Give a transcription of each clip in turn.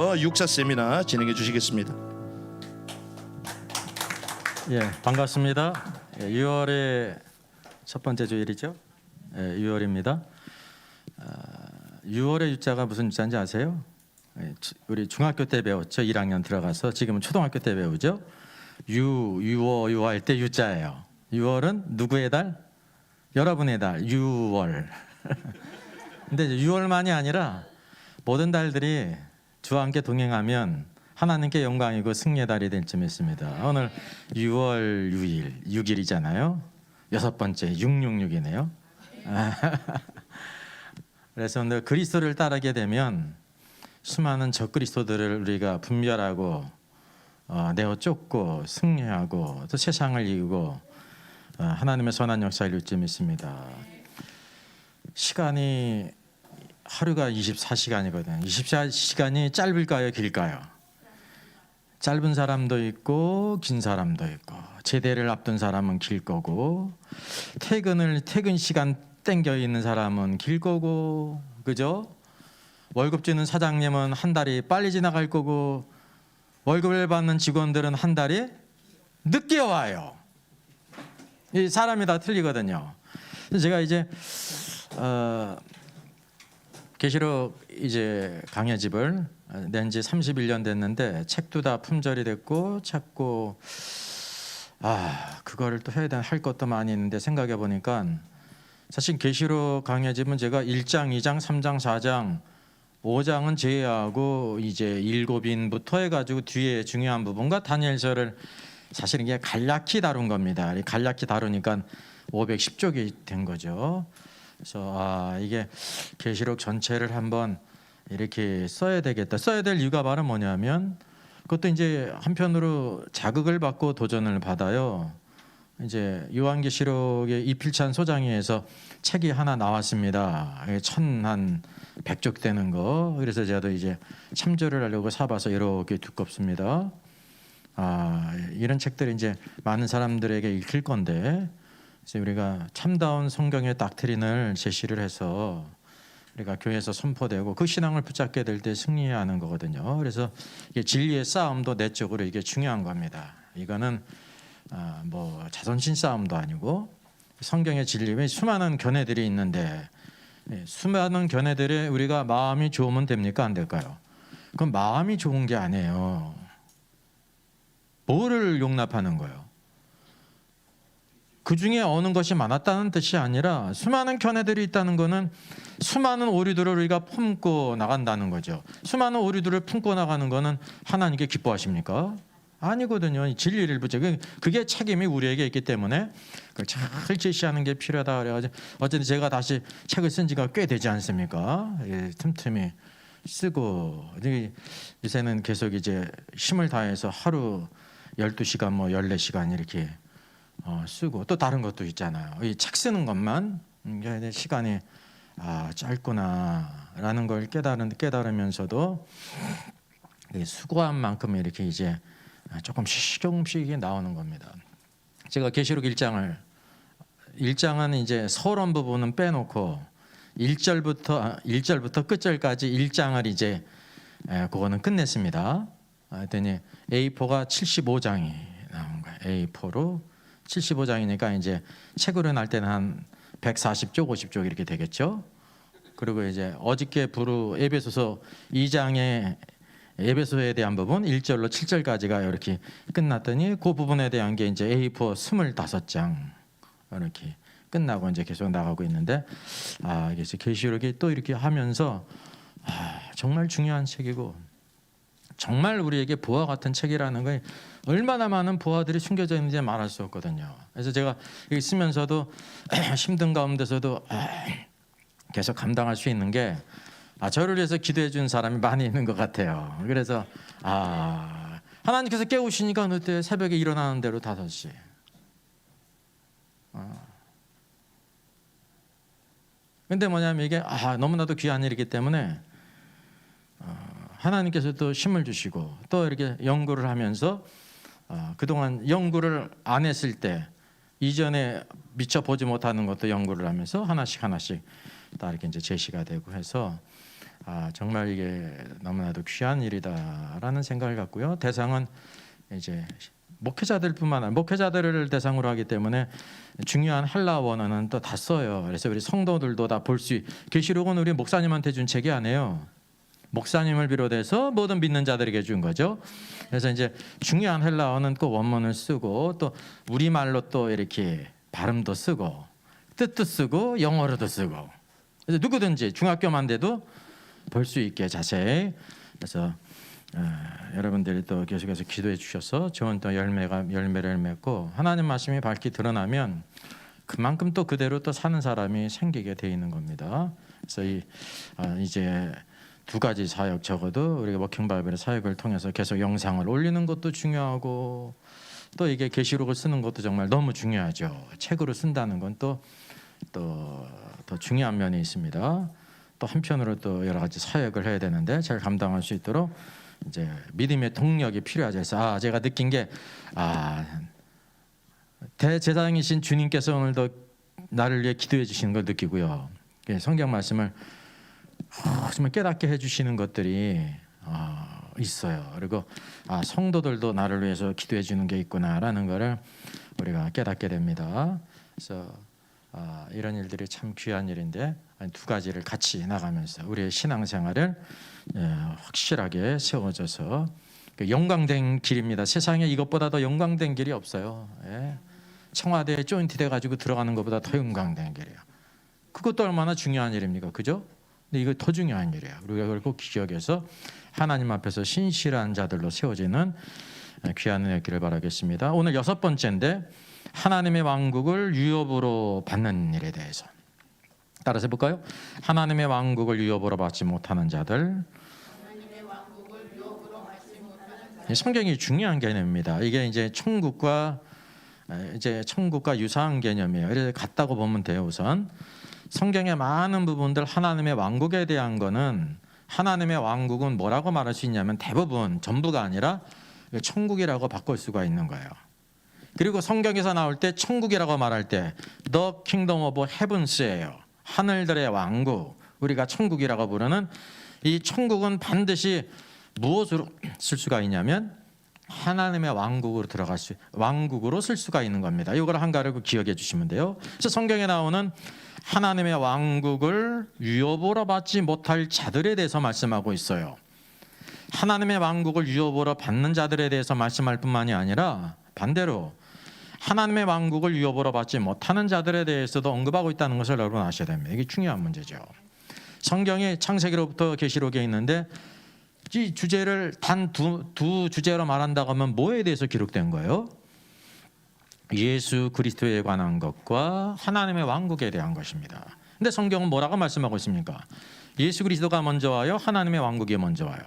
육사 세미나 진행해 주시겠습니다. 예, 반갑습니다. 6월의 첫 번째 주일이죠. 6월입니다. 6월의 유자가 무슨 유자인지 아세요? 우리 중학교 때 배웠죠. 1학년 들어가서 지금은 초등학교 때 배우죠. 유할 때 유자예요. 6월은 누구의 달? 여러분의 달. 6월. 근데 6월만이 아니라 모든 달들이 주와 함께 동행하면 하나님께 영광이고 승리의 달이 될 쯤 있습니다. 오늘 6월 6일, 6일이잖아요. 여섯 번째 666이네요. 그래서 오늘 그리스도를 따르게 되면 수많은 적그리스도들을 우리가 분별하고 내어 쫓고 승리하고 또 세상을 이기고 하나님의 선한 역사를 이룰 쯤 있습니다. 시간이 하루가 24시간이거든요. 24시간이 짧을까요, 길까요? 짧은 사람도 있고 긴 사람도 있고 제대를 앞둔 사람은 길 거고 퇴근 시간 땡겨 있는 사람은 길 거고, 그죠? 월급 주는 사장님은 한 달이 빨리 지나갈 거고 월급을 받는 직원들은 한 달이 늦게 와요. 이 사람이 다 틀리거든요. 제가 이제 계시록 이제 강해집을 낸 지 31년 됐는데 책도 다 품절이 됐고 자꾸 그거를 또 할 것도 많이 있는데 생각해 보니까 사실 계시록 강해집은 제가 1장, 2장, 3장, 4장, 5장은 제외하고 이제 7인부터 해가지고 뒤에 중요한 부분과 다니엘서를 사실 이게 간략히 다룬 겁니다. 간략히 다루니까 510쪽이 된 거죠. 그래서 이게 계시록 전체를 한번 이렇게 써야 되겠다. 써야 될 이유가 바로 뭐냐면 그것도 이제 한편으로 자극을 받고 도전을 받아요. 이제 요한계시록의 이필찬 소장회에서 책이 하나 나왔습니다. 1,100쪽 되는 거. 그래서 저도 이제 참조를 하려고 사봐서 이렇게 두껍습니다. 이런 책들이 이제 많은 사람들에게 읽힐 건데 우리가 참다운 성경의 닥트린을 제시를 해서 우리가 교회에서 선포되고 그 신앙을 붙잡게 될 때 승리하는 거거든요. 그래서 이게 진리의 싸움도 내적으로 이게 중요한 겁니다. 이거는 뭐 자존심 싸움도 아니고 성경의 진리에 수많은 견해들이 있는데 수많은 견해들에 우리가 마음이 좋으면 됩니까? 안 될까요? 그건 마음이 좋은 게 아니에요. 뭐를 용납하는 거예요? 그 중에 어느 것이 많았다는 뜻이 아니라 수많은 견해들이 있다는 것은 수많은 오류들을 우리가 품고 나간다는 거죠. 수많은 오류들을 품고 나가는 것은 하나님께 기뻐하십니까? 아니거든요. 진리를 붙여. 그게 책임이 우리에게 있기 때문에 그걸 잘 제시하는 게 필요하다 그래가지고 어쨌든 제가 다시 책을 쓴 지가 꽤 되지 않습니까? 틈틈이 쓰고 요새는 계속 이제 힘을 다해서 하루 12시간 뭐 14시간 이렇게 쓰고 또 다른 것도 있잖아요. 이 책 쓰는 것만 시간이 짧구나라는 걸 깨달으면서도 수고한 만큼 이렇게 이제 조금씩 나오는 겁니다. 제가 계시록 1장은 이제 서론 부분은 빼놓고 1절부터 끝절까지 1장을 이제 그거는 끝냈습니다. 그랬더니 A4가 75장이 나온 거예요. A4로 75장이니까 이제 책으로 날 때는 한 140쪽, 50쪽 이렇게 되겠죠. 그리고 이제 어저께 에베소서 2장의 에베소에 대한 부분 1절로 7절까지가 이렇게 끝났더니 그 부분에 대한 게 이제 A4 25장 이렇게 끝나고 이제 계속 나가고 있는데 그래서 계시록이 또 이렇게 하면서 정말 중요한 책이고 정말 우리에게 보화 같은 책이라는 거 얼마나 많은 보화들이 숨겨져 있는지 말할 수 없거든요. 그래서 제가 여기 쓰면서도 힘든 가운데서도 계속 감당할 수 있는 게 저를 위해서 기도해 준 사람이 많이 있는 것 같아요. 그래서 하나님께서 깨우시니까 어느 때 새벽에 일어나는 대로 5시. 근데 뭐냐면 이게 너무나도 귀한 일이기 때문에 하나님께서 또 힘을 주시고 또 이렇게 연구를 하면서 그동안 연구를 안 했을 때 이전에 미처 보지 못하는 것도 연구를 하면서 하나씩 다 이렇게 이제 제시가 되고 해서 정말 이게 너무나도 귀한 일이다라는 생각을 갖고요. 대상은 이제 목회자들뿐만 아니라 목회자들을 대상으로 하기 때문에 중요한 헬라 원어는 또 다 써요. 그래서 우리 성도들도 다 볼 수. 계시록은 우리 목사님한테 준 책이 아니에요. 목사님을 비롯해서 모든 믿는 자들에게 준 거죠. 그래서 이제 중요한 헬라어는 꼭 원문을 쓰고 또 우리말로 또 이렇게 발음도 쓰고 뜻도 쓰고 영어로도 쓰고. 그래서 누구든지 중학교만 돼도 볼 수 있게 자세히. 그래서 여러분들이 또 계속해서 기도해 주셔서 좋은 또 열매를 맺고 하나님 말씀이 밝게 드러나면 그만큼 또 그대로 또 사는 사람이 생기게 돼 있는 겁니다. 그래서 이제 두 가지 사역, 적어도 우리가 워킹바이블의 사역을 통해서 계속 영상을 올리는 것도 중요하고 또 이게 계시록을 쓰는 것도 정말 너무 중요하죠. 책으로 쓴다는 건 또 더 중요한 면이 있습니다. 또 한편으로 또 여러 가지 사역을 해야 되는데 잘 감당할 수 있도록 이제 믿음의 동력이 필요하죠. 그래서 제가 느낀 게 대제사장이신 주님께서 오늘도 나를 위해 기도해 주시는 걸 느끼고요. 성경 말씀을 정말 깨닫게 해주시는 것들이 있어요. 그리고 성도들도 나를 위해서 기도해 주는 게 있구나라는 것을 우리가 깨닫게 됩니다. 그래서 이런 일들이 참 귀한 일인데 두 가지를 같이 나가면서 우리의 신앙생활을 확실하게 세워져서 영광된 길입니다. 세상에 이것보다 더 영광된 길이 없어요. 청와대에 조인트 돼가지고 들어가는 것보다 더 영광된 길이에요. 그것도 얼마나 중요한 일입니까, 그죠? 근데 이거 더 중요한 일이에요. 우리가 그걸 꼭 기억해서 하나님 앞에서 신실한 자들로 세워지는 귀한 은혜 있기를 바라겠습니다. 오늘 6번째인데 하나님의 왕국을 유업으로 받는 일에 대해서 따라서 해볼까요? 하나님의 왕국을 유업으로 받지 못하는 자들. 성경이 중요한 개념입니다. 이게 이제 천국과 유사한 개념이에요. 그래서 같다고 보면 돼요. 우선 성경의 많은 부분들 하나님의 왕국에 대한 거는 하나님의 왕국은 뭐라고 말할 수 있냐면 대부분 전부가 아니라 천국이라고 바꿀 수가 있는 거예요. 그리고 성경에서 나올 때 천국이라고 말할 때 The Kingdom of Heavens예요. 하늘들의 왕국, 우리가 천국이라고 부르는 이 천국은 반드시 무엇으로 쓸 수가 있냐면 하나님의 왕국으로 쓸 수가 있는 겁니다. 이걸 한 가지 기억해 주시면 돼요. 그래서 성경에 나오는 하나님의 왕국을 유업으로 받지 못할 자들에 대해서 말씀하고 있어요. 하나님의 왕국을 유업으로 받는 자들에 대해서 말씀할 뿐만이 아니라 반대로 하나님의 왕국을 유업으로 받지 못하는 자들에 대해서도 언급하고 있다는 것을 여러분 아셔야 됩니다. 이게 중요한 문제죠. 성경이 창세기로부터 계시록에 있는데 이 주제를 단 두 주제로 말한다고 하면 뭐에 대해서 기록된 거예요? 예수 그리스도에 관한 것과 하나님의 왕국에 대한 것입니다. 근데 성경은 뭐라고 말씀하고 있습니까? 예수 그리스도가 먼저 와요? 하나님의 왕국이 먼저 와요?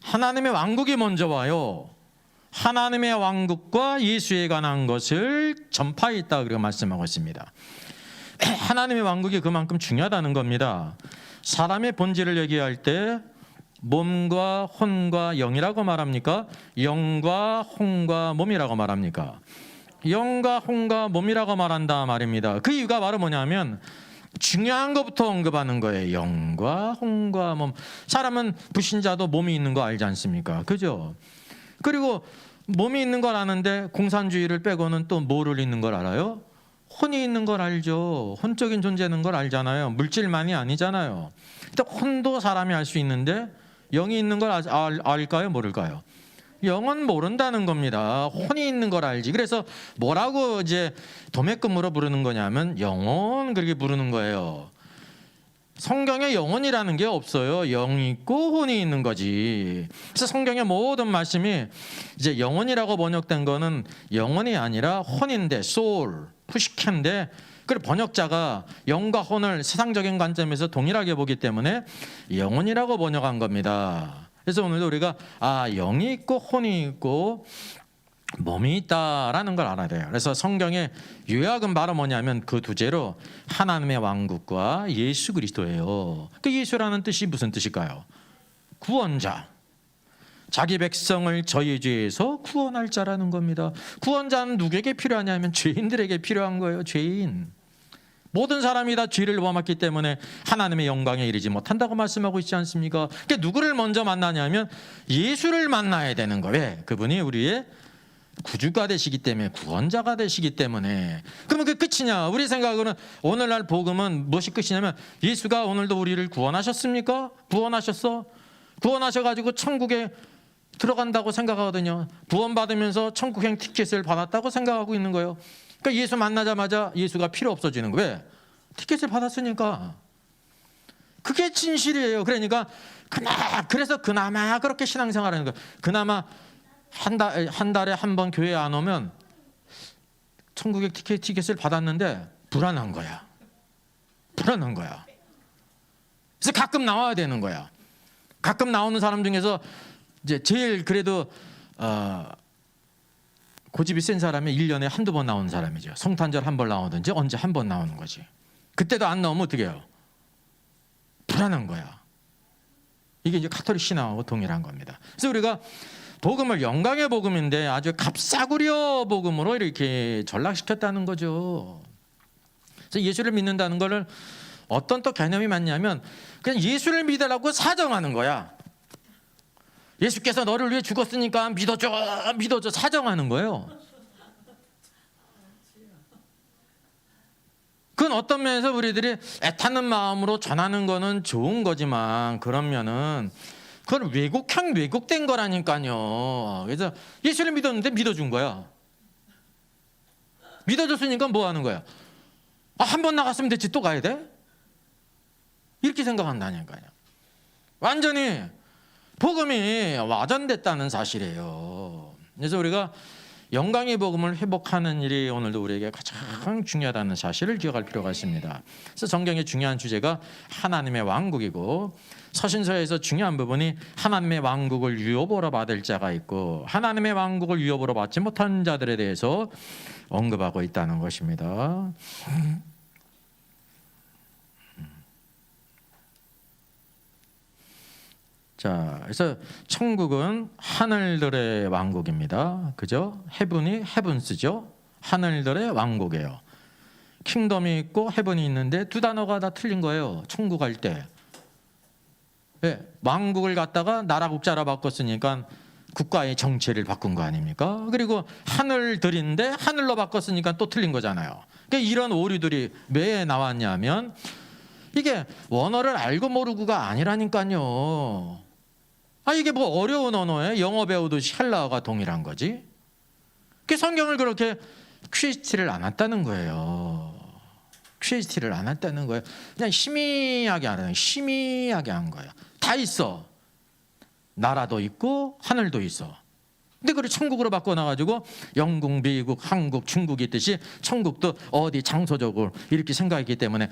하나님의 왕국이 먼저 와요. 하나님의 왕국과 예수에 관한 것을 전파했다 그렇게 말씀하고 있습니다. 하나님의 왕국이 그만큼 중요하다는 겁니다. 사람의 본질을 얘기할 때 몸과 혼과 영이라고 말합니까? 영과 혼과 몸이라고 말합니까? 영과 혼과 몸이라고 말한다 말입니다. 그 이유가 바로 뭐냐면 중요한 것부터 언급하는 거예요. 영과 혼과 몸. 사람은 불신자도 몸이 있는 거 알지 않습니까? 그죠? 그리고 몸이 있는 걸 아는데 공산주의를 빼고는 또 뭐를 있는 걸 알아요? 혼이 있는 걸 알죠. 혼적인 존재는 걸 알잖아요. 물질만이 아니잖아요. 혼도 사람이 알 수 있는데 영이 있는 걸 알까요? 모를까요? 영은 모른다는 겁니다. 혼이 있는 걸 알지. 그래서 뭐라고 이제 도매금으로 부르는 거냐면 영혼 그렇게 부르는 거예요. 성경에 영혼이라는 게 없어요. 영이 있고 혼이 있는 거지. 그래서 성경의 모든 말씀이 이제 영혼이라고 번역된 거는 영혼이 아니라 혼인데 soul, 푸시캔데 그 번역자가 영과 혼을 세상적인 관점에서 동일하게 보기 때문에 영혼이라고 번역한 겁니다. 그래서 오늘도 우리가 영이 있고 혼이 있고 몸이 있다라는 걸 알아야 돼요. 그래서 성경의 요약은 바로 뭐냐면 그 두제로 하나님의 왕국과 예수 그리스도예요. 그 예수라는 뜻이 무슨 뜻일까요? 구원자. 자기 백성을 저희 죄에서 구원할 자라는 겁니다. 구원자는 누구에게 필요하냐면 죄인들에게 필요한 거예요. 죄인. 모든 사람이 다 죄를 범했기 때문에 하나님의 영광에 이르지 못한다고 말씀하고 있지 않습니까? 그러니까 누구를 먼저 만나냐면 예수를 만나야 되는 거예요. 그분이 우리의 구주가 되시기 때문에, 구원자가 되시기 때문에. 그러면 그게 끝이냐? 우리 생각으로는 오늘날 복음은 무엇이 끝이냐면 예수가 오늘도 우리를 구원하셨습니까? 구원하셨어? 구원하셔가지고 천국에 들어간다고 생각하거든요. 구원받으면서 천국행 티켓을 받았다고 생각하고 있는 거예요. 그러니까 예수 만나자마자 예수가 필요 없어지는 거예요. 왜? 티켓을 받았으니까. 그게 진실이에요. 그러니까 그래서 그나마 그렇게 신앙생활하는 거예요. 그나마 한 달에 한 번 교회 안 오면 천국의 티켓을 받았는데 불안한 거야. 불안한 거야. 그래서 가끔 나와야 되는 거야. 가끔 나오는 사람 중에서 이제 제일 그래도 고집이 센 사람이 1년에 한두 번 나오는 사람이죠. 성탄절 한 번 나오든지 언제 한 번 나오는 거지. 그때도 안 나오면 어떻게 해요? 불안한 거야. 이게 이제 가톨릭 신앙하고 동일한 겁니다. 그래서 우리가 복음을 영광의 복음인데 아주 갑사구려 복음으로 이렇게 전락시켰다는 거죠. 그래서 예수를 믿는다는 거를 어떤 또 개념이 맞냐면 그냥 예수를 믿으라고 사정하는 거야. 예수께서 너를 위해 죽었으니까 믿어줘 사정하는 거예요. 그건 어떤 면에서 우리들이 애타는 마음으로 전하는 거는 좋은 거지만 그러면은 그건 왜곡된 거라니까요. 그래서 예수를 믿었는데 믿어준 거야. 믿어줬으니까 뭐 하는 거야? 한 번 나갔으면 됐지 또 가야 돼? 이렇게 생각한다니까요. 완전히 복음이 와전됐다는 사실이에요. 그래서 우리가 영광의 복음을 회복하는 일이 오늘도 우리에게 가장 중요하다는 사실을 기억할 필요가 있습니다. 그래서 성경의 중요한 주제가 하나님의 왕국이고 서신서에서 중요한 부분이 하나님의 왕국을 유업으로 받을 자가 있고 하나님의 왕국을 유업으로 받지 못한 자들에 대해서 언급하고 있다는 것입니다. 자, 그래서 천국은 하늘들의 왕국입니다. 그죠? 헤븐이 헤븐스죠. 하늘들의 왕국이에요. 킹덤이 있고 헤븐이 있는데 두 단어가 다 틀린 거예요. 천국 갈 때. 네, 왕국을 갖다가 나라 국자로 바꿨으니까 국가의 정체를 바꾼 거 아닙니까? 그리고 하늘들인데 하늘로 바꿨으니까 또 틀린 거잖아요. 그러니까 이런 오류들이 왜 나왔냐면 이게 원어를 알고 모르고가 아니라니까요. 이게 뭐 어려운 언어에 영어 배우듯이 헬라어가 동일한 거지. 그 성경을 그렇게 퀴즈티를 안 했다는 거예요. 퀴즈티를 안 했다는 거예요. 그냥 희미하게 하는, 희미하게 한 거예요. 다 있어. 나라도 있고 하늘도 있어. 근데 그걸 천국으로 바꿔놔가지고 영국, 미국, 한국, 중국이 있듯이 천국도 어디 장소적으로 이렇게 생각했기 때문에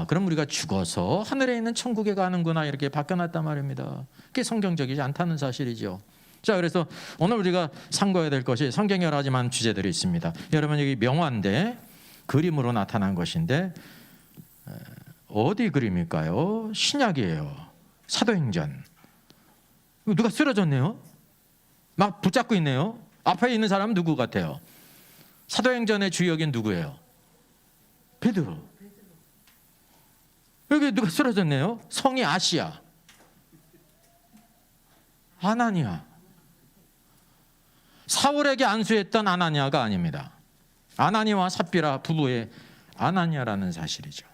그럼 우리가 죽어서 하늘에 있는 천국에 가는구나 이렇게 바뀌어놨단 말입니다. 그게 성경적이지 않다는 사실이죠. 자, 그래서 오늘 우리가 상고해야 될 것이 성경에 여러 가지 많은 주제들이 있습니다. 여러분 여기 명화인데 그림으로 나타난 것인데 어디 그림일까요? 신약이에요. 사도행전. 누가 쓰러졌네요? 막 붙잡고 있네요. 앞에 있는 사람은 누구 같아요? 사도행전의 주역인 누구예요? 베드로. 여기 누가 쓰러졌네요? 성이 아시아. 아나니아. 사울에게 안수했던 아나니아가 아닙니다. 아나니아와 삽비라 부부의 아나니아라는 사실이죠.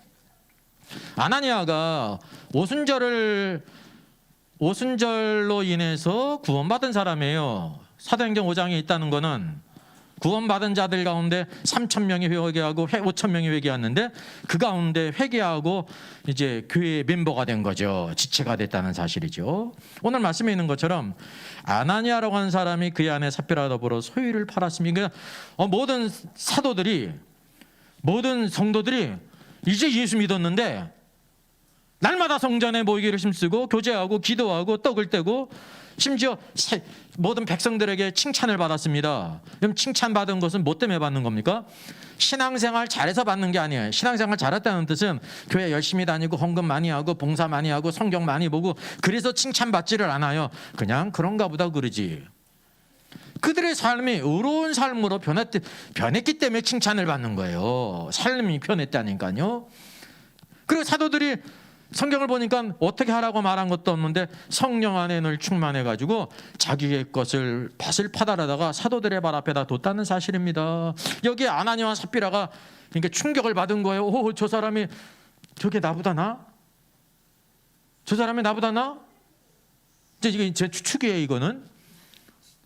아나니아가 오순절로 인해서 구원받은 사람이에요. 사도행전 5장에 있다는 거는 구원받은 자들 가운데 3,000명이 회개하고 5,000명이 회개했는데 그 가운데 회개하고 이제 교회의 멤버가 된 거죠. 지체가 됐다는 사실이죠. 오늘 말씀에 있는 것처럼 아나니아라고 하는 사람이 그의 아내 삽비라 더불어 소유를 팔았습니다. 모든 사도들이 모든 성도들이 이제 예수 믿었는데 날마다 성전에 모이기를 힘쓰고 교제하고 기도하고 떡을 떼고 심지어 모든 백성들에게 칭찬을 받았습니다. 그럼 칭찬받은 것은 뭐 때문에 받는 겁니까? 신앙생활 잘해서 받는 게 아니에요. 신앙생활 잘했다는 뜻은 교회 열심히 다니고 헌금 많이 하고 봉사 많이 하고 성경 많이 보고 그래서 칭찬받지를 않아요. 그냥 그런가 보다 그러지. 그들의 삶이 의로운 삶으로 변했기 때문에 칭찬을 받는 거예요. 삶이 변했다니까요. 그리고 사도들이 성경을 보니까 어떻게 하라고 말한 것도 없는데 성령 안에 늘 충만해가지고 자기의 밭을 파달하다가 사도들의 발 앞에다 뒀다는 사실입니다. 여기에 아나니와 삽비라가 그러니까 충격을 받은 거예요. 오, 저 사람이 저게 나보다 나? 저 사람이 나보다 나? 이게 제 추측이에요. 이거는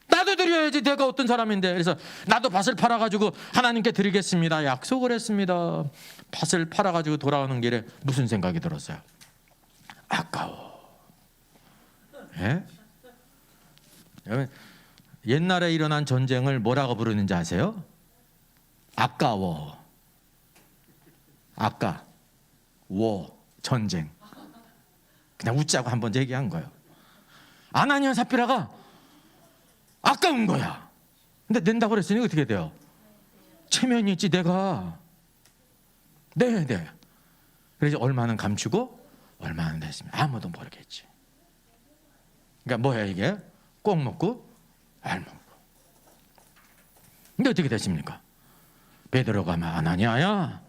나도 드려야지. 내가 어떤 사람인데. 그래서 나도 밭을 팔아가지고 하나님께 드리겠습니다. 약속을 했습니다. 밭을 팔아가지고 돌아오는 길에 무슨 생각이 들었어요? 아까워. 예? 옛날에 일어난 전쟁을 뭐라고 부르는지 아세요? 아까워. 전쟁. 그냥 웃자고 한번 얘기한 거예요. 아나니아 삽비라가 아까운 거야. 근데 낸다고 그랬으니 어떻게 돼요? 체면이 있지 내가. 네. 그래서 얼마는 감추고 얼마는 냈습니다. 아무도 모르겠지. 그러니까 뭐야 이게? 꼭 먹고 알 먹고. 근데 어떻게 됐습니까? 베드로가 아나니아야,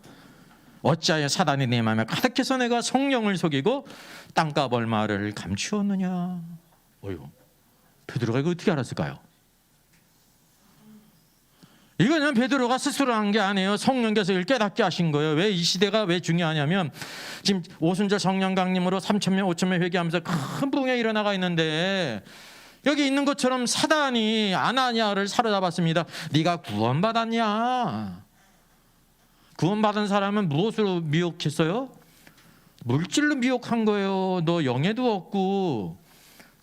어찌하여 사단이 내 마음에 가득해서 내가 성령을 속이고 땅값 얼마를 감추었느냐. 어휴, 베드로가 이거 어떻게 알았을까요? 이거는 베드로가 스스로 한 게 아니에요. 성령께서 이걸 깨닫게 하신 거예요. 왜 이 시대가 왜 중요하냐면 지금 오순절 성령 강림으로 3,000명 5,000명 회개하면서 큰 부흥에 일어나가 있는데 여기 있는 것처럼 사단이 아나니아를 사로잡았습니다. 네가 구원받았냐? 구원받은 사람은 무엇으로 미혹했어요? 물질로 미혹한 거예요. 너 영예도 없고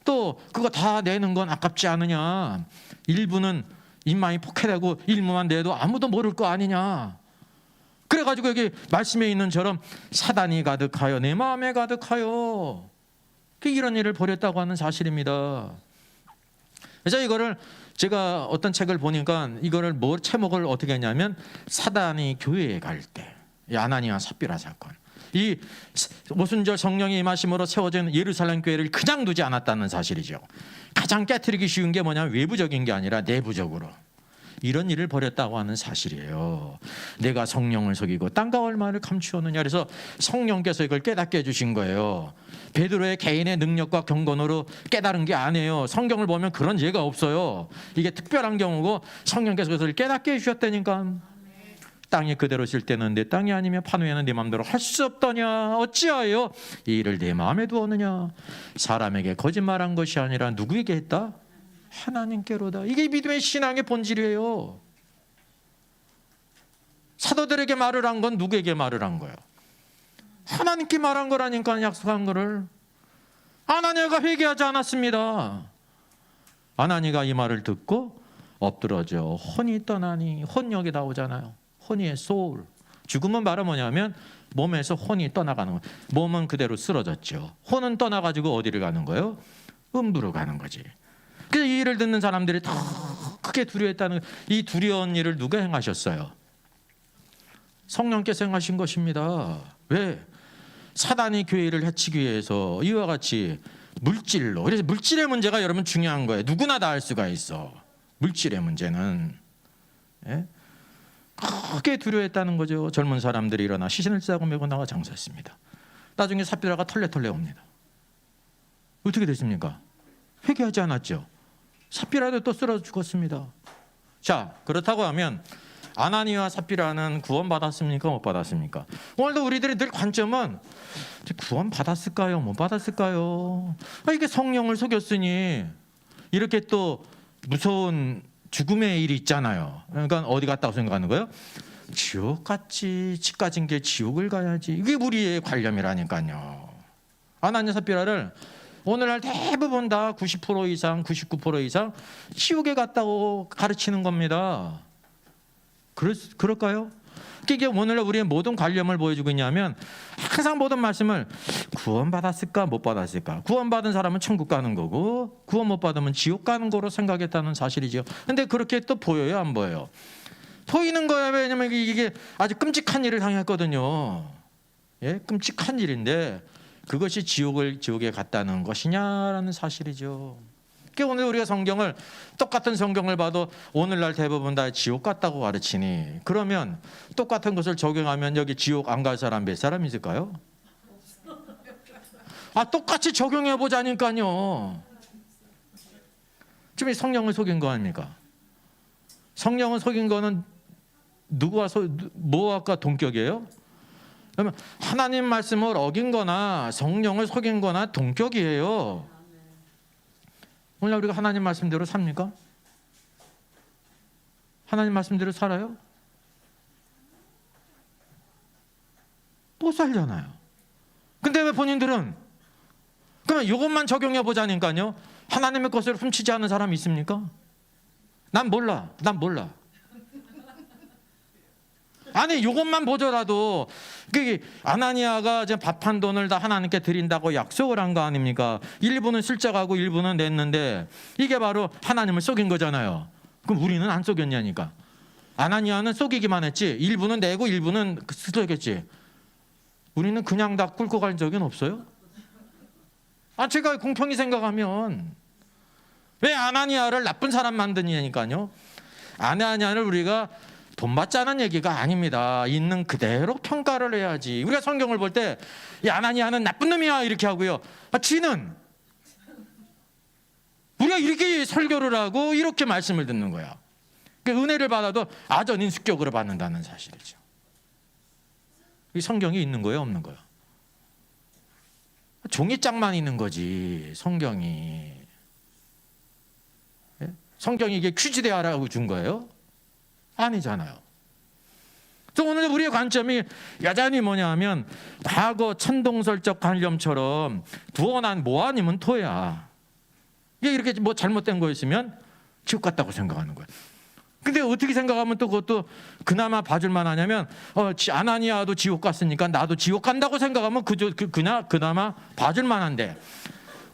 또 그거 다 내는 건 아깝지 않으냐? 일부는 입만이 포켓하고 일부만 내도 아무도 모를 거 아니냐? 그래가지고 여기 말씀에 있는처럼 사단이 가득하여 내 마음에 가득하여 이런 일을 벌였다고 하는 사실입니다. 그래서 이거를 제가 어떤 책을 보니까 이거를 제목을 어떻게 했냐면 사단이 교회에 갈 때 아나니아 삽비라 사건, 이 오순절 성령의 임하심으로 세워진 예루살렘 교회를 그냥 두지 않았다는 사실이죠. 가장 깨트리기 쉬운 게 뭐냐면 외부적인 게 아니라 내부적으로 이런 일을 벌였다고 하는 사실이에요. 내가 성령을 속이고 땅과 얼마를 감추었느냐. 그래서 성령께서 이걸 깨닫게 해주신 거예요. 베드로의 개인의 능력과 경건으로 깨달은 게 아니에요. 성경을 보면 그런 예가 없어요. 이게 특별한 경우고 성령께서 그것을 깨닫게 해주셨다니까. 땅이 그대로 쉴 때는 내 땅이 아니며 판후에는 내 마음대로 할 수 없더냐. 어찌하여 이 일을 내 마음에 두었느냐. 사람에게 거짓말한 것이 아니라 누구에게 했다? 하나님께로다. 이게 믿음의 신앙의 본질이에요. 사도들에게 말을 한 건 누구에게 말을 한 거예요? 하나님께 말한 거라니까. 약속한 거를. 아나니아가 회개하지 않았습니다. 아나니아가 이 말을 듣고 엎드러져 혼이 떠나니. 혼역이 나오잖아요. 혼이의 소울. 죽음은 바로 뭐냐면 몸에서 혼이 떠나가는 거예요. 몸은 그대로 쓰러졌죠. 혼은 떠나가지고 어디를 가는 거예요? 음부로 가는 거지. 그래서 이 일을 듣는 사람들이 더 크게 두려워했다는, 이 두려운 일을 누가 행하셨어요? 성령께서 행하신 것입니다. 왜? 사단이 교회를 해치기 위해서 이와 같이 물질로. 그래서 물질의 문제가 여러분 중요한 거예요. 누구나 다 할 수가 있어. 물질의 문제는. 예? 크게 두려워했다는 거죠. 젊은 사람들이 일어나 시신을 싸고 메고 나가 장사했습니다. 나중에 삽비라가 털레털레 옵니다. 어떻게 됐습니까? 회개하지 않았죠. 삽비라도 또 쓰러져 죽었습니다. 자, 그렇다고 하면 아나니아와 삽비라는 구원받았습니까? 못 받았습니까? 오늘도 우리들의 늘 관점은 구원받았을까요? 못 받았을까요? 이게 성령을 속였으니 이렇게 또 무서운 죽음의 일이 있잖아요. 그러니까 어디 갔다고 생각하는 거예요? 지옥 갔지. 집 가진 게 지옥을 가야지. 이게 우리의 관념이라니까요. 아나니아 삽비라를 오늘날 대부분 다 90% 이상, 99% 이상 지옥에 갔다고 가르치는 겁니다. 그럴까요? 이게 오늘날 우리의 모든 관념을 보여주고 있냐면 항상 모든 말씀을 구원받았을까 못 받았을까. 구원받은 사람은 천국 가는 거고 구원 못 받으면 지옥 가는 거로 생각했다는 사실이죠. 근데 그렇게 또 보여요, 안 보여요? 보이는 거예요. 왜냐면 이게 아주 끔찍한 일을 당했거든요. 예? 끔찍한 일인데 그것이 지옥에 갔다는 것이냐라는 사실이죠. 그러니까 오늘 우리가 성경을 똑같은 성경을 봐도 오늘날 대부분 다 지옥 같다고 가르치니 그러면 똑같은 것을 적용하면 여기 지옥 안 갈 사람 몇 사람 있을까요? 똑같이 적용해 보자니까요. 지금 이 성령을 속인 거 아닙니까? 성령을 속인 거는 뭐가 동격이에요? 그러면 하나님 말씀을 어긴 거나 성령을 속인 거나 동격이에요. 오늘 우리가 하나님 말씀대로 삽니까? 하나님 말씀대로 살아요? 못 살잖아요. 근데 왜 본인들은 그러면 이것만 적용해 보자니까요. 하나님의 것을 훔치지 않은 사람이 있습니까? 난 몰라. 아니 이것만 보더라도 아나니아가 밥 한 돈을 다 하나님께 드린다고 약속을 한 거 아닙니까? 일부는 실적하고 일부는 냈는데 이게 바로 하나님을 속인 거잖아요. 그럼 우리는 안 속였냐니까. 아나니아는 속이기만 했지 일부는 내고 일부는 쓰겠지. 우리는 그냥 다 꿀고 간 적은 없어요? 제가 공평히 생각하면 왜 아나니아를 나쁜 사람 만드냐니까요. 아나니아를 우리가 돈 받자는 얘기가 아닙니다. 있는 그대로 평가를 해야지. 우리가 성경을 볼 때 이 아나니아는 나쁜 놈이야 이렇게 하고요. 지는 우리가 이렇게 설교를 하고 이렇게 말씀을 듣는 거야. 은혜를 받아도 아전인수격으로 받는다는 사실이죠. 이 성경이 있는 거예요, 없는 거예요? 종이짝만 있는 거지 성경이. 성경이 이게 퀴즈 대하라고 준 거예요? 아니잖아요. 그래서 오늘 우리의 관점이 여전히 뭐냐 하면 과거 천동설적 관념처럼 두어난 뭐 아니면 토야. 이게 이렇게 뭐 잘못된 거 있으면 지옥 같다고 생각하는 거예요. 근데 어떻게 생각하면 또 그것도 그나마 봐줄만 하냐면 아나니아도 지옥 갔으니까 나도 지옥 간다고 생각하면 그나마 봐줄만 한데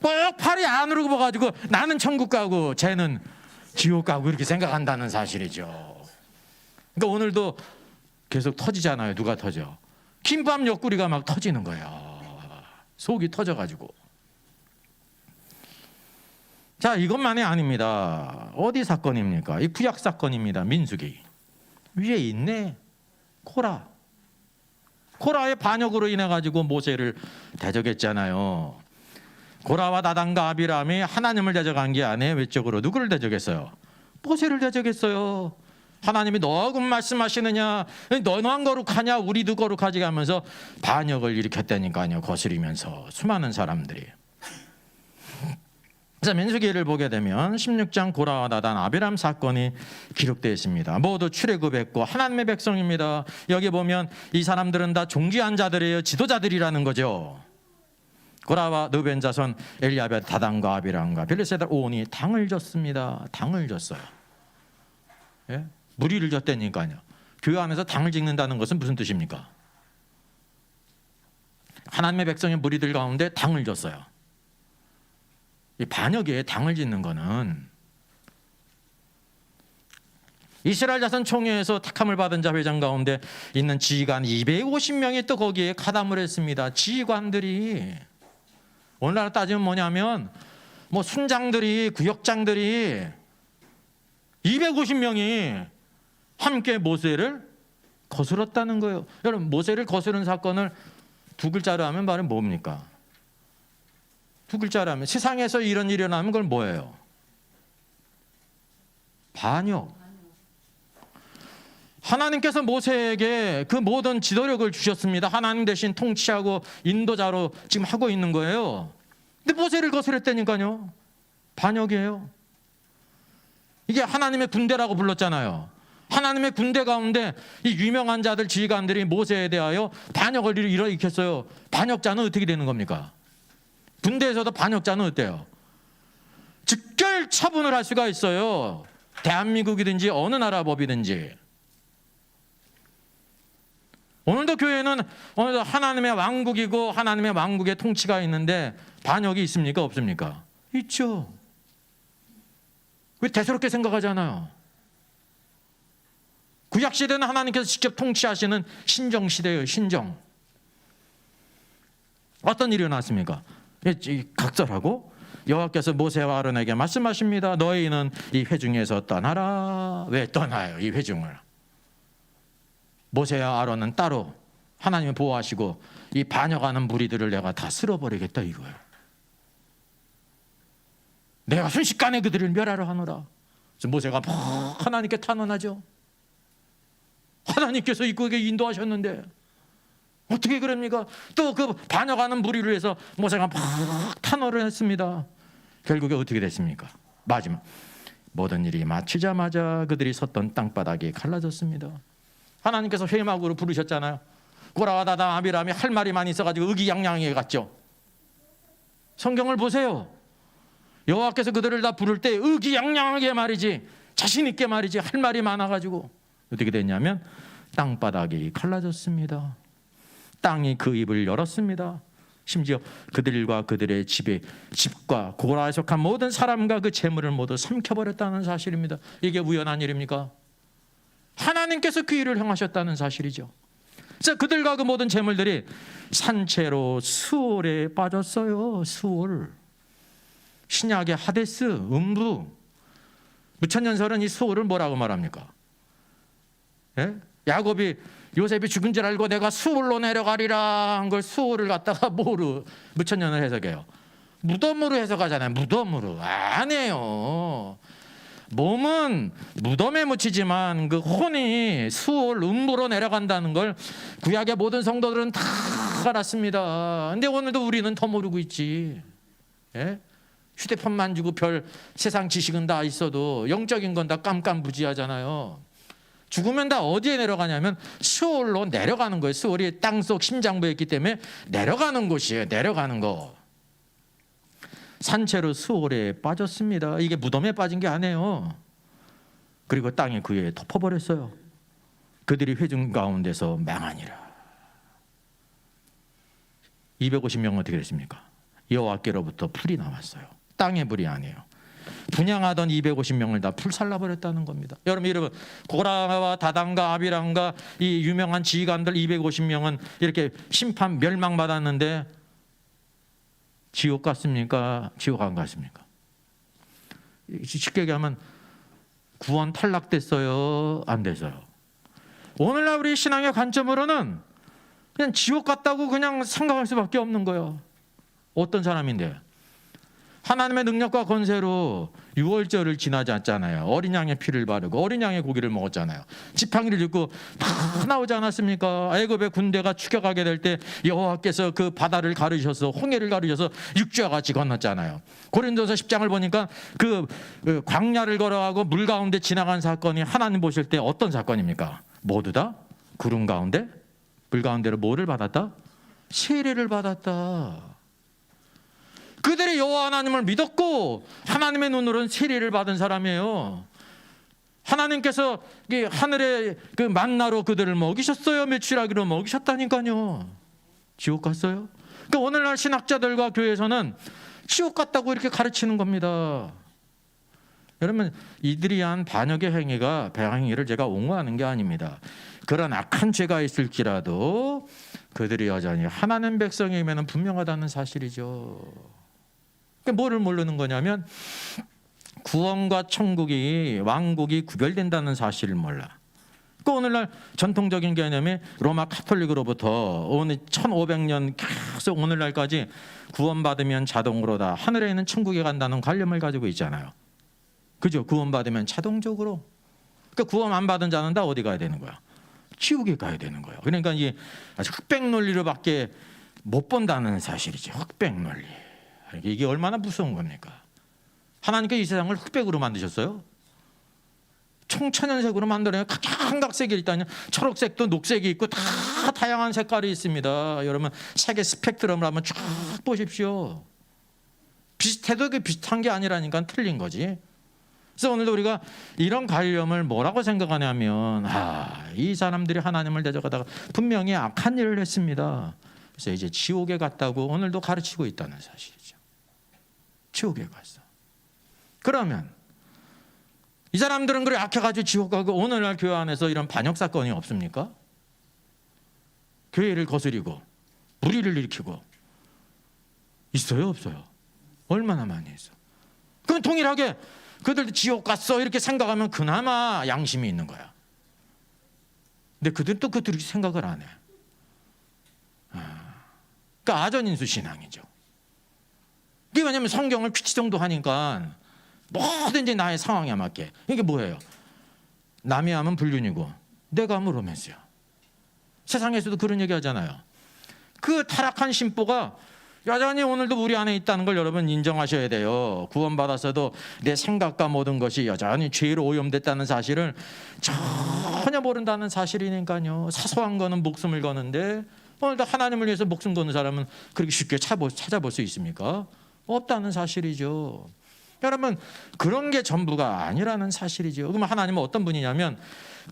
꼭 팔이 안으로 굽어가지고 나는 천국 가고 쟤는 지옥 가고 이렇게 생각한다는 사실이죠. 그러니까 오늘도 계속 터지잖아요. 누가 터져? 김밥 옆구리가 막 터지는 거예요. 속이 터져가지고. 자, 이것만이 아닙니다. 어디 사건입니까? 이 구약 사건입니다. 민수기. 위에 있네. 코라의 반역으로 인해 가지고 모세를 대적했잖아요. 고라와 다단과 아비람이 하나님을 대적한 게 아니에요. 외적으로 누구를 대적했어요? 모세를 대적했어요. 하나님이 너하고 말씀하시느냐, 너만 거룩하냐, 우리도 거룩하지 하면서 반역을 일으켰다니까요. 거스리면서 수많은 사람들이. 그래서 민수기를 보게 되면 16장 고라와 다단 아비람 사건이 기록되어 있습니다. 모두 출애굽했고 하나님의 백성입니다. 여기 보면 이 사람들은 다 존귀한 자들이에요. 지도자들이라는 거죠. 고라와 르벤 자손 엘리아벳 다단과 아비람과 블레셋 온이 당을 줬습니다. 당을 줬어요. 예? 무리를 줬다니까요. 교회 안에서 당을 짓는다는 것은 무슨 뜻입니까? 하나님의 백성의 무리들 가운데 당을 줬어요. 이 반역에 당을 짓는 거는 이스라엘 자손 총회에서 택함을 받은 자 회장 가운데 있는 지휘관 250명이 또 거기에 가담을 했습니다. 지휘관들이 오늘날 따지면 뭐냐면 뭐 순장들이 구역장들이 250명이 함께 모세를 거스렀다는 거예요. 여러분 모세를 거스른 사건을 두 글자로 하면 말은 뭡니까? 두 글자로 하면 세상에서 이런 일이 일어나면 그건 뭐예요? 반역. 하나님께서 모세에게 그 모든 지도력을 주셨습니다. 하나님 대신 통치하고 인도자로 지금 하고 있는 거예요. 근데 모세를 거스렸다니까요. 반역이에요. 이게 하나님의 군대라고 불렀잖아요. 하나님의 군대 가운데 이 유명한 자들 지휘관들이 모세에 대하여 반역을 일으켰어요. 반역자는 어떻게 되는 겁니까? 군대에서도 반역자는 어때요? 즉결 처분을 할 수가 있어요. 대한민국이든지 어느 나라 법이든지. 오늘도 교회는 오늘도 하나님의 왕국이고 하나님의 왕국의 통치가 있는데 반역이 있습니까? 없습니까? 있죠. 왜 대수롭게 생각하잖아요. 구약시대는 하나님께서 직접 통치하시는 신정시대예요. 신정. 어떤 일이 일어났습니까? 각설하고 여호와께서 모세와 아론에게 말씀하십니다. 너희는 이 회중에서 떠나라. 왜 떠나요? 이 회중을. 모세와 아론은 따로 하나님을 보호하시고 이 반역하는 무리들을 내가 다 쓸어버리겠다 이거예요. 내가 순식간에 그들을 멸하려 하노라. 그래서 모세가 막 하나님께 탄원하죠. 하나님께서 이끄게 인도하셨는데 어떻게 그럽니까? 또 그 반역하는 무리를 위해서 모세가 막 탄원을 했습니다. 결국에 어떻게 됐습니까? 마지막 모든 일이 마치자마자 그들이 섰던 땅바닥이 갈라졌습니다. 하나님께서 회막으로 부르셨잖아요. 고라와 다단 아비람이 할 말이 많이 있어가지고 의기양양해 갔죠. 성경을 보세요. 여호와께서 그들을 다 부를 때 의기양양하게 말이지, 자신 있게 말이지, 할 말이 많아가지고 어떻게 됐냐면 땅바닥이 갈라졌습니다. 땅이 그 입을 열었습니다. 심지어 그들과 그들의 집과 고라에 속한 모든 사람과 그 재물을 모두 삼켜버렸다는 사실입니다. 이게 우연한 일입니까? 하나님께서 그 일을 행하셨다는 사실이죠. 그래서 그들과 그 모든 재물들이 산채로 수올에 빠졌어요. 수올. 신약의 하데스, 음부. 무천년설은 이 수올을 뭐라고 말합니까? 예? 야곱이 요셉이 죽은 줄 알고 내가 수올로 내려가리라 한 걸 수올을 갖다가 뭐로 무천년을 해석해요? 무덤으로 해석하잖아요. 무덤으로. 아니에요. 몸은 무덤에 묻히지만 그 혼이 수올 음부로 내려간다는 걸 구약의 모든 성도들은 다 알았습니다. 근데 오늘도 우리는 더 모르고 있지. 예? 휴대폰 만지고 별 세상 지식은 다 있어도 영적인 건 다 깜깜무지하잖아요. 죽으면 다 어디에 내려가냐면 수올로 내려가는 거예요. 수올이 땅속 심장부에 있기 때문에 내려가는 곳이에요. 내려가는 거. 산채로 수올에 빠졌습니다. 이게 무덤에 빠진 게 아니에요. 그리고 땅이 그 위에 덮어버렸어요. 그들이 회중 가운데서 맹하니라. 250명은 어떻게 됐습니까? 여호와께로부터 불이 나왔어요. 땅의 불이 아니에요. 분양하던 250명을 다 불살라버렸다는 겁니다. 여러분 고라와 다단과 아비람과 이 유명한 지휘관들 250명은 이렇게 심판 멸망받았는데 지옥 갔습니까? 지옥 안 갔습니까? 쉽게 얘기하면 구원 탈락됐어요? 안 됐어요? 오늘날 우리 신앙의 관점으로는 그냥 지옥 갔다고 그냥 생각할 수밖에 없는 거예요. 어떤 사람인데 하나님의 능력과 권세로 유월절을 지나지 않잖아요. 어린 양의 피를 바르고 어린 양의 고기를 먹었잖아요. 지팡이를 짚고 다 나오지 않았습니까? 애굽의 군대가 추격하게 될 때 여호와께서 그 바다를 가르셔서 홍해를 가르셔서 육지와 같이 건넜잖아요. 고린도서 10장을 보니까 그 광야를 걸어가고 물 가운데 지나간 사건이 하나님 보실 때 어떤 사건입니까? 모두 다 구름 가운데 물 가운데로 뭐를 받았다? 세례를 받았다. 그들이 여호와 하나님을 믿었고 하나님의 눈으로는 세례를 받은 사람이에요. 하나님께서 하늘의 그 만나로 그들을 먹이셨어요. 메추라기로 먹이셨다니까요. 지옥 갔어요? 그러니까 오늘날 신학자들과 교회에서는 지옥 갔다고 이렇게 가르치는 겁니다. 여러분 이들이 한 반역의 행위가 행위를 제가 옹호하는 게 아닙니다. 그런 악한 죄가 있을지라도 그들이 여전히 하나님 백성이면 분명하다는 사실이죠. 뭐를 모르는 거냐면 구원과 천국이 왕국이 구별된다는 사실을 몰라. 그 오늘날 전통적인 개념이 로마 카톨릭으로부터 오늘 1500년 계속 오늘날까지 구원받으면 자동으로 다 하늘에 있는 천국에 간다는 관념을 가지고 있잖아요. 그죠? 구원받으면 자동적으로. 그러니까 구원 안 받은 자는 다 어디 가야 되는 거야? 지옥에 가야 되는 거예요. 그러니까 이 흑백 논리로밖에 못 본다는 사실이죠. 흑백 논리. 이게 얼마나 무서운 겁니까? 하나님께서 이 세상을 흑백으로 만드셨어요. 총천연색으로 만들어요. 각각색이 일단요. 초록색도 녹색이 있고 다 다양한 색깔이 있습니다. 여러분 색의 스펙트럼을 한번 쫙 보십시오. 비슷해도 그 비슷한 게 아니라니까 틀린 거지. 그래서 오늘도 우리가 이런 관념을 뭐라고 생각하냐면 이 사람들이 하나님을 대적하다가 분명히 악한 일을 했습니다. 그래서 이제 지옥에 갔다고 오늘도 가르치고 있다는 사실이죠. 지옥에 갔어. 그러면 이 사람들은 그래 악해가지고 지옥 가고 오늘날 교회 안에서 이런 반역 사건이 없습니까? 교회를 거스리고 무리를 일으키고 있어요 없어요? 얼마나 많이 했어. 그럼 동일하게 그들도 지옥 갔어 이렇게 생각하면 그나마 양심이 있는 거야. 근데 그들은 또 그렇게 생각을 안 해. 그러니까 아전인수 신앙이죠. 이게 왜냐하면 성경을 피치정도 하니까 뭐든지 나의 상황에 맞게. 이게 뭐예요? 남이 하면 불륜이고 내가 하면 로맨스야. 세상에서도 그런 얘기 하잖아요. 그 타락한 심보가 여전히 오늘도 우리 안에 있다는 걸 여러분 인정하셔야 돼요. 구원받았어도 내 생각과 모든 것이 여전히 죄로 오염됐다는 사실을 전혀 모른다는 사실이니까요. 사소한 거는 목숨을 거는데 오늘도 하나님을 위해서 목숨 거는 사람은 그렇게 쉽게 찾아볼 수 있습니까? 없다는 사실이죠. 여러분 그런 게 전부가 아니라는 사실이죠. 그러면 하나님은 어떤 분이냐면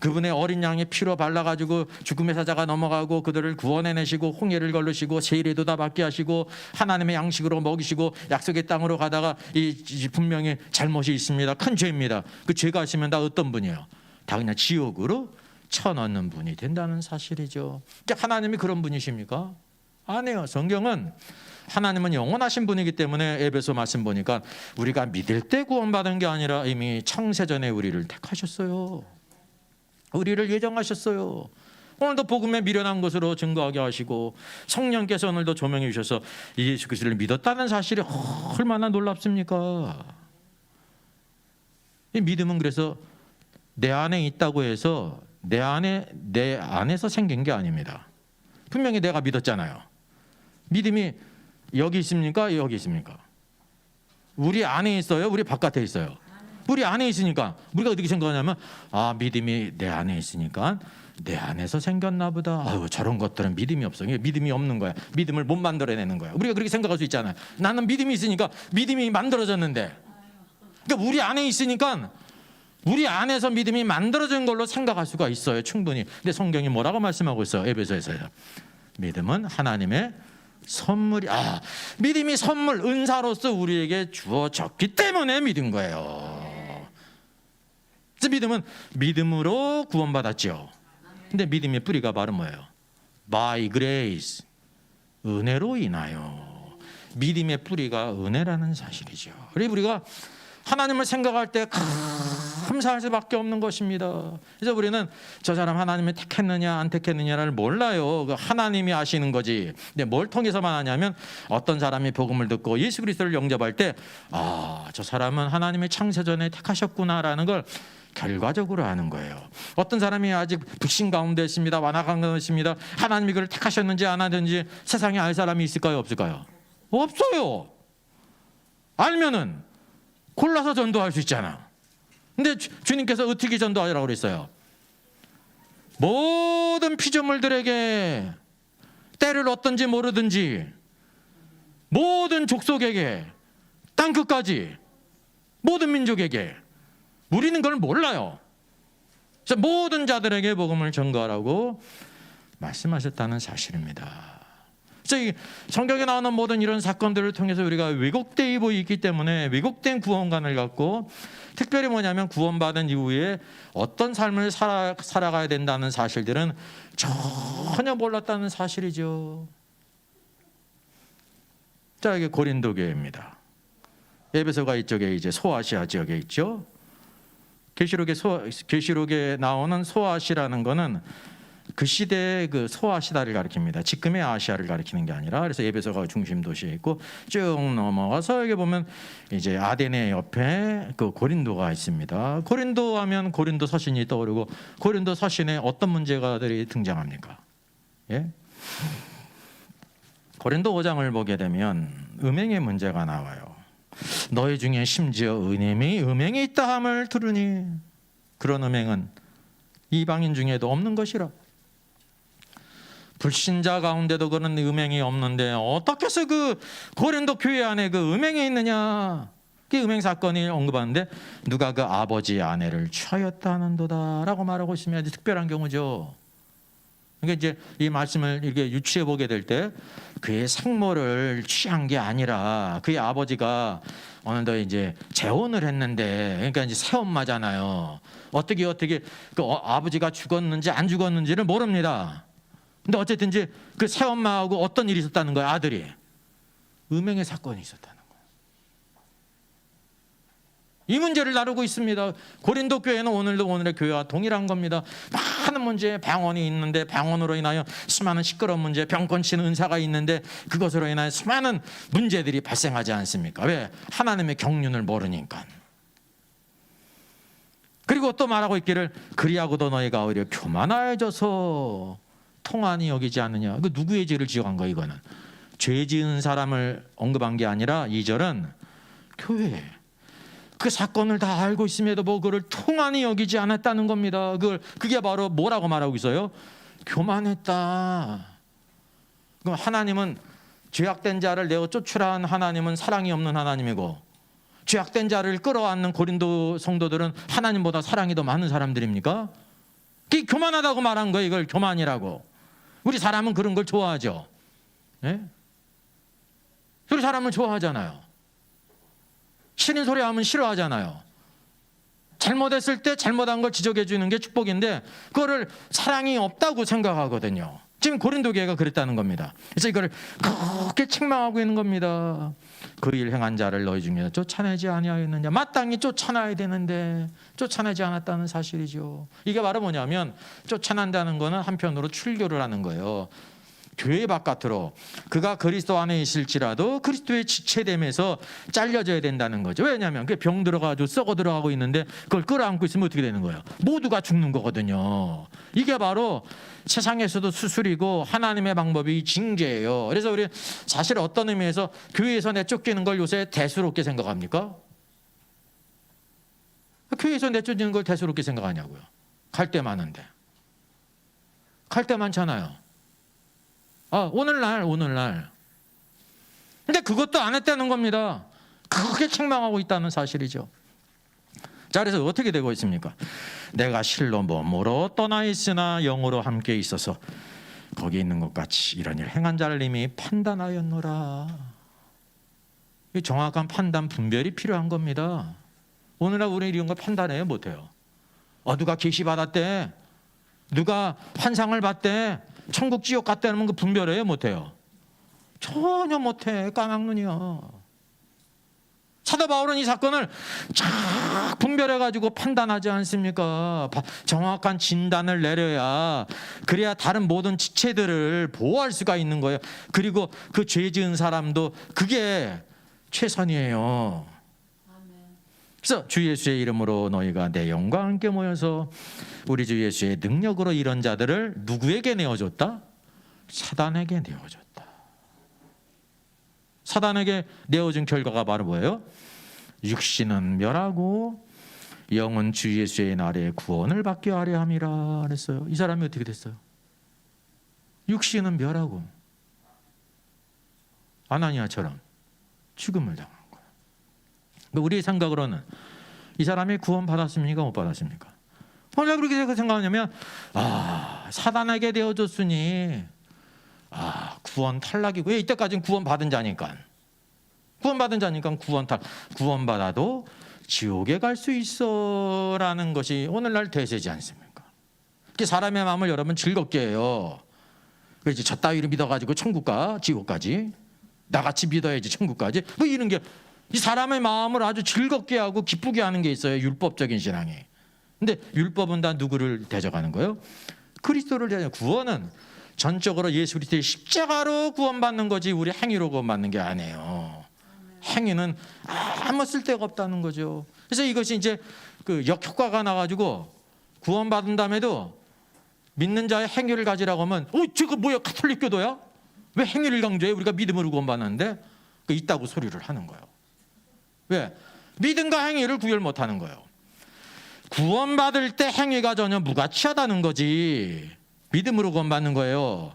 그분의 어린 양의 피로 발라가지고 죽음의 사자가 넘어가고 그들을 구원해내시고 홍해를 걸르시고 세례도 다 받게 하시고 하나님의 양식으로 먹이시고 약속의 땅으로 가다가 이 분명히 잘못이 있습니다. 큰 죄입니다. 그 죄가 있으면 다 어떤 분이에요? 다 그냥 지옥으로 쳐넣는 분이 된다는 사실이죠. 하나님이 그런 분이십니까? 아니에요. 성경은 하나님은 영원하신 분이기 때문에 에베소 말씀 보니까 우리가 믿을 때 구원받은 게 아니라 이미 창세전에 우리를 택하셨어요. 우리를 예정하셨어요. 오늘도 복음에 미련한 것으로 증거하게 하시고 성령께서 오늘도 조명해 주셔서 예수 그리스도를 믿었다는 사실이 얼마나 놀랍습니까? 이 믿음은 그래서 내 안에 있다고 해서 내 안에서 생긴 게 아닙니다. 분명히 내가 믿었잖아요. 믿음이 여기 있습니까? 여기 있습니까? 우리 안에 있어요? 우리 바깥에 있어요? 우리 안에 있으니까 우리가 어떻게 생각하냐면 믿음이 내 안에 있으니까 내 안에서 생겼나 보다. 저런 것들은 믿음이 없어. 믿음이 없는 거야. 믿음을 못 만들어내는 거야. 우리가 그렇게 생각할 수 있잖아요. 나는 믿음이 있으니까 믿음이 만들어졌는데. 그러니까 우리 안에 있으니까 우리 안에서 믿음이 만들어진 걸로 생각할 수가 있어요. 충분히. 근데 성경이 뭐라고 말씀하고 있어요? 에베소에서요. 믿음은 하나님의 선물이 믿음이 선물 은사로서 우리에게 주어졌기 때문에 믿은 거예요. 그래서 믿음은 믿음으로 구원받았죠. 근데 믿음의 뿌리가 바로 뭐예요? By grace, 은혜로 인하여. 믿음의 뿌리가 은혜라는 사실이죠. 그래서 우리가 하나님을 생각할 때 감사할 수밖에 없는 것입니다. 그래서 우리는 저 사람 하나님이 택했느냐 안 택했느냐를 몰라요. 하나님이 아시는 거지. 근데 뭘 통해서만 아냐면 어떤 사람이 복음을 듣고 예수 그리스도를 영접할 때 저 사람은 하나님의 창세전에 택하셨구나라는 걸 결과적으로 아는 거예요. 어떤 사람이 아직 불신 가운데 있습니다. 완악 가운데 있습니다. 하나님이 그를 택하셨는지 안 하든지 세상에 알 사람이 있을까요? 없을까요? 없어요. 알면은 골라서 전도할 수 있잖아. 근데 주님께서 어떻게 전도하라고 그랬어요? 모든 피조물들에게 때를 얻든지 모르든지 모든 족속에게 땅 끝까지 모든 민족에게 우리는 그걸 몰라요. 그래서 모든 자들에게 복음을 전가하라고 말씀하셨다는 사실입니다. 그래서 성경에 나오는 모든 이런 사건들을 통해서 우리가 왜곡되어 보이기 때문에 왜곡된 구원관을 갖고 특별히 뭐냐면 구원받은 이후에 어떤 삶을 살아가야 된다는 사실들은 전혀 몰랐다는 사실이죠. 자, 이게 고린도 교회입니다. 에베소가 이쪽에 이제 소아시아 지역에 있죠. 계시록에 나오는 소아시라는 거는 그 시대의 그 소아시아를 가리킵니다. 지금의 아시아를 가리키는 게 아니라. 그래서 에베소가 중심 도시에 있고 쭉 넘어가서 여기 보면 이제 아데네 옆에 그 고린도가 있습니다. 고린도 하면 고린도 서신이 떠오르고 고린도 서신에 어떤 문제가들이 등장합니까? 예? 고린도 5장을 보게 되면 음행의 문제가 나와요. 너희 중에 심지어 음행이 있다 함을 들으니 그런 음행은 이방인 중에도 없는 것이라. 불신자 가운데도 그런 음행이 없는데 어떻게 해서 그 고린도 교회 안에 그 음행이 있느냐? 그 음행 사건이 언급하는데 누가 그 아버지의 아내를 취하였다 하는도다라고 말하고 있으면 아주 특별한 경우죠. 그러니까 이제 이 말씀을 이렇게 유추해 보게 될 때 그의 생모를 취한 게 아니라 그의 아버지가 어느덧 이제 재혼을 했는데, 그러니까 이제 새엄마잖아요. 어떻게 그 아버지가 죽었는지 안 죽었는지를 모릅니다. 근데 어쨌든 이제 그 새엄마하고 어떤 일이 있었다는 거예요. 아들이 음행의 사건이 있었다는 거예요. 이 문제를 다루고 있습니다. 고린도 교회는 오늘도 오늘의 교회와 동일한 겁니다. 많은 문제, 방언이 있는데 방언으로 인하여 수많은 시끄러운 문제, 병권치는 은사가 있는데 그것으로 인하여 수많은 문제들이 발생하지 않습니까? 왜? 하나님의 경륜을 모르니까. 그리고 또 말하고 있기를 그리하고도 너희가 오히려 교만하여져서 통한이 여기지 않느냐. 그 누구의 죄를 지어간 거야 이거는? 죄 지은 사람을 언급한 게 아니라 2절은 교회. 그 사건을 다 알고 있음에도 뭐 그를 통한이 여기지 않았다는 겁니다. 그게 바로 뭐라고 말하고 있어요? 교만했다. 그럼 하나님은 죄악된 자를 내어 쫓으라 한 하나님은 사랑이 없는 하나님이고, 죄악된 자를 끌어안는 고린도 성도들은 하나님보다 사랑이 더 많은 사람들입니까? 그게 교만하다고 말한 거예요. 이걸 교만이라고. 우리 사람은 그런 걸 좋아하죠. 예? 우리 사람은 좋아하잖아요. 싫은 소리 하면 싫어하잖아요. 잘못했을 때 잘못한 걸 지적해 주는 게 축복인데 그거를 사랑이 없다고 생각하거든요. 지금 고린도 교회가 그랬다는 겁니다. 그래서 이걸 그렇게 책망하고 있는 겁니다. 그 일 행한 자를 너희 중에 쫓아내지 아니하였느냐. 마땅히 쫓아내야 되는데 쫓아내지 않았다는 사실이죠. 이게 바로 뭐냐면 쫓아낸다는 거는 한편으로 출교를 하는 거예요. 교회 바깥으로. 그가 그리스도 안에 있을지라도 그리스도의 지체됨에서 잘려져야 된다는 거죠. 왜냐하면 그게 병 들어가지고 썩어 들어가고 있는데 그걸 끌어안고 있으면 어떻게 되는 거예요? 모두가 죽는 거거든요. 이게 바로 세상에서도 수술이고 하나님의 방법이 징계예요. 그래서 우리 사실 어떤 의미에서 교회에서 내쫓기는 걸 요새 대수롭게 생각합니까? 교회에서 내쫓는 걸 대수롭게 생각하냐고요. 갈 데 많은데. 갈 데 많잖아요. 오늘날. 근데 그것도 안 했다는 겁니다. 그렇게 책망하고 있다는 사실이죠. 자, 그래서 어떻게 되고 있습니까? 내가 실로 몸으로 떠나 있으나 영으로 함께 있어서 거기 있는 것 같이 이런 일 행한 자를 이미 판단하였노라. 이 정확한 판단 분별이 필요한 겁니다. 오늘날 우리 이런 걸 판단해요? 못해요. 누가 계시 받았대, 누가 환상을 봤대, 천국 지옥 갔다는 거 분별해요? 못해요? 전혀 못해. 까막눈이야. 사도 바울은 이 사건을 쫙 분별해가지고 판단하지 않습니까? 정확한 진단을 내려야, 그래야 다른 모든 지체들을 보호할 수가 있는 거예요. 그리고 그 죄 지은 사람도 그게 최선이에요. 그래서 주 예수의 이름으로 너희가 내 영과 함께 모여서 우리 주 예수의 능력으로 이런 자들을 누구에게 내어줬다? 사단에게 내어줬다. 사단에게 내어준 결과가 바로 뭐예요? 육신은 멸하고 영은 주 예수의 날에 구원을 받게 하려 함이라 그랬어요. 이 사람이 어떻게 됐어요? 육신은 멸하고 아나니아처럼 죽음을 당한 거예요. 우리 생각으로는 이 사람이 구원 받았습니까? 못 받았습니까? 왜 그렇게 생각하냐면 사단에게 되어줬으니 구원 탈락이고, 이때까지는 구원 받은 자니까 구원 받아도 지옥에 갈 수 있어라는 것이 오늘날 대세지 않습니까? 사람의 마음을 여러분 즐겁게 해요. 그래서 저 따위를 믿어가지고 천국과 지옥까지, 나같이 믿어야지 천국까지, 뭐 이런 게 이 사람의 마음을 아주 즐겁게 하고 기쁘게 하는 게 있어요. 율법적인 신앙이. 근데 율법은 다 누구를 대적하는 거예요? 그리스도를 대적. 구원은 전적으로 예수 그리스도의 십자가로 구원받는 거지 우리 행위로 구원받는 게 아니에요. 행위는 아무 쓸데가 없다는 거죠. 그래서 이것이 이제 그 역효과가 나가지고 구원받은 다음에도 믿는 자의 행위를 가지라고 하면 저거 뭐야, 가톨릭 교도야? 왜 행위를 강조해? 우리가 믿음으로 구원받는데? 있다고 소리를 하는 거예요. 왜? 믿음과 행위를 구별 못하는 거예요. 구원받을 때 행위가 전혀 무가치하다는 거지. 믿음으로 구원받는 거예요.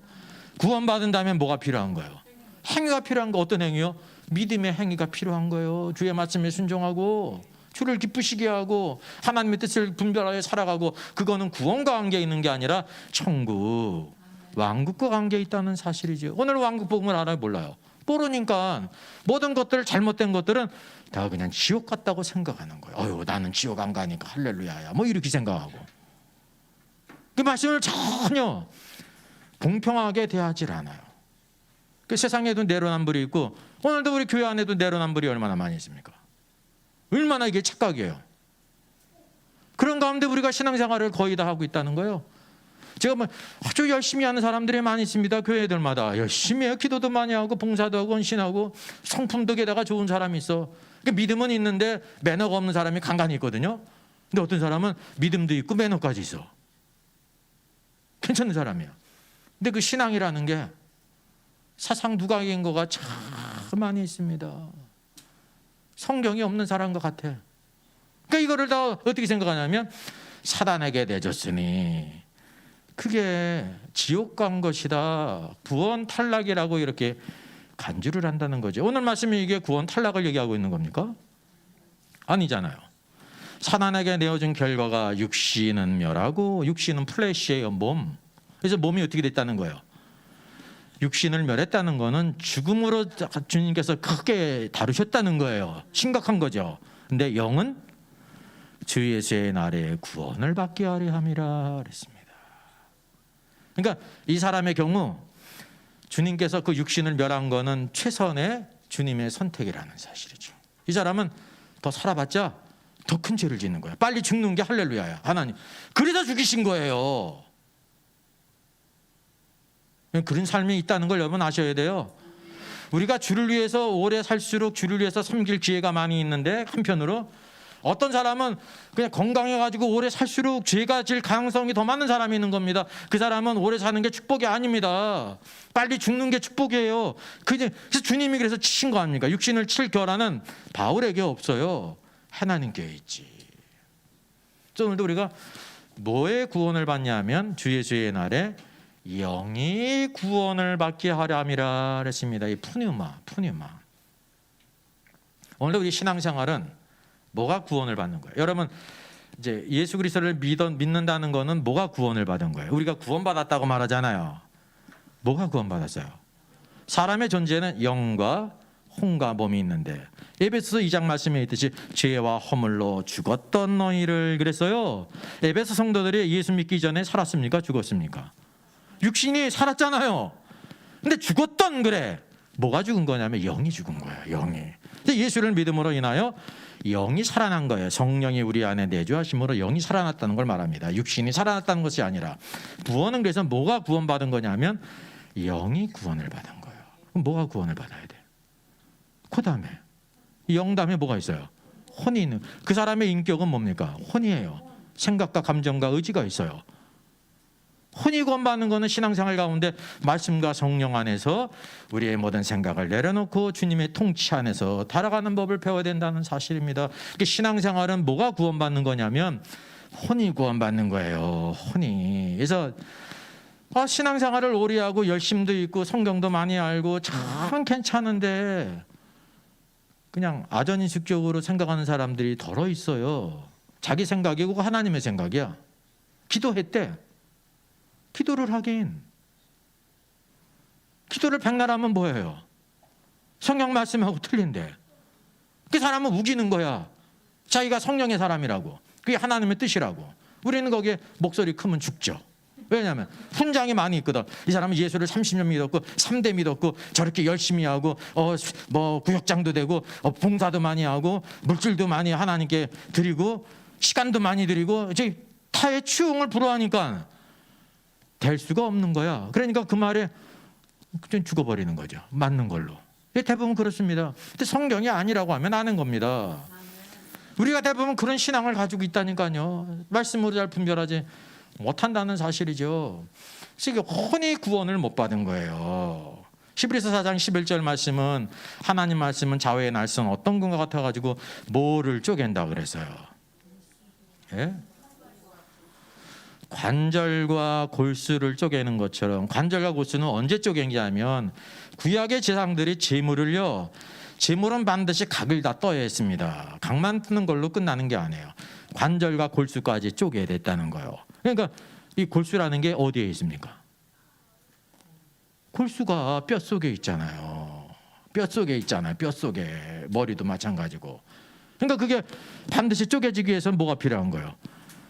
구원받은 다음에 뭐가 필요한 거예요? 행위가 필요한 거. 어떤 행위요? 믿음의 행위가 필요한 거예요. 주의 말씀에 순종하고 주를 기쁘시게 하고 하나님의 뜻을 분별하여 살아가고, 그거는 구원과 관계에 있는 게 아니라 천국, 왕국과 관계에 있다는 사실이죠. 오늘 왕국 복음을 알아요? 몰라요? 모르니까 모든 것들, 잘못된 것들은 다 그냥 지옥 같다고 생각하는 거예요. 나는 지옥 안 가니까 할렐루야야, 뭐 이렇게 생각하고. 그 말씀을 전혀 공평하게 대하지 않아요. 그 세상에도 내로남불이 있고 오늘도 우리 교회 안에도 내로남불이 얼마나 많이 있습니까? 얼마나 이게 착각이에요. 그런 가운데 우리가 신앙생활을 거의 다 하고 있다는 거예요. 제가 뭐 아주 열심히 하는 사람들이 많이 있습니다. 교회들마다 열심히 해요. 기도도 많이 하고 봉사도 하고 헌신하고 성품도 게다가 좋은 사람이 있어. 그러니까 믿음은 있는데 매너가 없는 사람이 간간히 있거든요. 근데 어떤 사람은 믿음도 있고 매너까지 있어. 괜찮은 사람이야. 근데 그 신앙이라는 게 사상 누각인 거가 참 많이 있습니다. 성경이 없는 사람과 같아. 그러니까 이거를 다 어떻게 생각하냐면 사단에게 내줬으니 그게 지옥 간 것이다. 구원 탈락이라고 이렇게 간주를 한다는 거죠. 오늘 말씀이 이게 구원 탈락을 얘기하고 있는 겁니까? 아니잖아요. 사단에게 내어준 결과가 육신은 멸하고 육신은 플래시예요. 몸. 그래서 몸이 어떻게 됐다는 거예요? 육신을 멸했다는 거는 죽음으로 주님께서 크게 다루셨다는 거예요. 심각한 거죠. 근데 영은 주 예수의 날에 구원을 받게 하려 함이라 그랬습니다. 그러니까 이 사람의 경우 주님께서 그 육신을 멸한 거는 최선의 주님의 선택이라는 사실이죠. 이 사람은 더 살아봤자 더 큰 죄를 짓는 거야. 빨리 죽는 게 할렐루야야. 하나님. 그래서 죽이신 거예요. 그런 삶이 있다는 걸 여러분 아셔야 돼요. 우리가 주를 위해서 오래 살수록 주를 위해서 섬길 기회가 많이 있는데 한편으로 어떤 사람은 그냥 건강해가지고 오래 살수록 죄가 질 가능성이 더 많은 사람이 있는 겁니다. 그 사람은 오래 사는 게 축복이 아닙니다. 빨리 죽는 게 축복이에요. 그래서 주님이 그래서 치신 거 아닙니까? 육신을 칠 결함은 바울에게 없어요. 하나님께 있지. 오늘도 우리가 뭐의 구원을 받냐면 주 예수의 날에 영이 구원을 받게 하려 함이라 그랬습니다. 이 푸뉴마. 오늘도 우리 신앙생활은 뭐가 구원을 받는 거예요? 여러분 이제 예수 그리스도를 믿는다는 거는 뭐가 구원을 받은 거예요? 우리가 구원받았다고 말하잖아요. 뭐가 구원받았어요? 사람의 존재는 영과 혼과 몸이 있는데 에베소서 2장 말씀에 있듯이 죄와 허물로 죽었던 너희를 그랬어요. 에베소 성도들이 예수 믿기 전에 살았습니까? 죽었습니까? 육신이 살았잖아요. 근데 죽었던 그래. 뭐가 죽은 거냐면 영이 죽은 거예요. 영이. 근데 예수를 믿음으로 인하여 영이 살아난 거예요. 성령이 우리 안에 내주하심으로 영이 살아났다는 걸 말합니다. 육신이 살아났다는 것이 아니라 구원은 그래서 뭐가 구원받은 거냐면 영이 구원을 받은 거예요. 그럼 뭐가 구원을 받아야 돼? 그 다음에 영 다음에 뭐가 있어요? 혼이 있는. 그 사람의 인격은 뭡니까? 혼이에요. 생각과 감정과 의지가 있어요. 혼이 구원받는 것은 신앙생활 가운데 말씀과 성령 안에서 우리의 모든 생각을 내려놓고 주님의 통치 안에서 달아가는 법을 배워야 된다는 사실입니다. 신앙생활은 뭐가 구원받는 거냐면 혼이 구원받는 거예요. 혼이. 그래서 신앙생활을 오래 하고 열심도 있고 성경도 많이 알고 참 괜찮은데 그냥 아전인식적으로 생각하는 사람들이 덜어 있어요. 자기 생각이고 하나님의 생각이야. 기도했대. 기도를 하긴. 기도를 백날 하면 뭐예요? 성경 말씀하고 틀린데. 그 사람은 우기는 거야. 자기가 성령의 사람이라고. 그게 하나님의 뜻이라고. 우리는 거기에 목소리 크면 죽죠. 왜냐하면 훈장이 많이 있거든. 이 사람은 예수를 30년 믿었고 3대 믿었고 저렇게 열심히 하고 뭐 구역장도 되고 봉사도 많이 하고 물질도 많이 하나님께 드리고 시간도 많이 드리고 이제 타의 추응을 불허하니까 될 수가 없는 거야. 그러니까 그 말에 그냥 죽어버리는 거죠. 맞는 걸로. 대부분 그렇습니다. 근데 성경이 아니라고 하면 아는 겁니다. 우리가 대부분 그런 신앙을 가지고 있다니까요. 말씀으로 잘 분별하지 못한다는 사실이죠. 그래서 혼이 구원을 못 받은 거예요. 히브리서 4장 11절 말씀은 하나님 말씀은 좌우의 날선 어떤 것과 같아가지고 뭐를 쪼갠다 그랬어요. 예? 관절과 골수를 쪼개는 것처럼. 관절과 골수는 언제 쪼개냐면 구약의 제사장들이 제물을요, 제물은 반드시 각을 다 떠야 했습니다. 각만 뜨는 걸로 끝나는 게 아니에요. 관절과 골수까지 쪼개야 됐다는 거예요. 그러니까 이 골수라는 게 어디에 있습니까? 골수가 뼈 속에 있잖아요. 뼈 속에 있잖아요. 뼈 속에. 머리도 마찬가지고. 그러니까 그게 반드시 쪼개지기 위해서는 뭐가 필요한 거예요?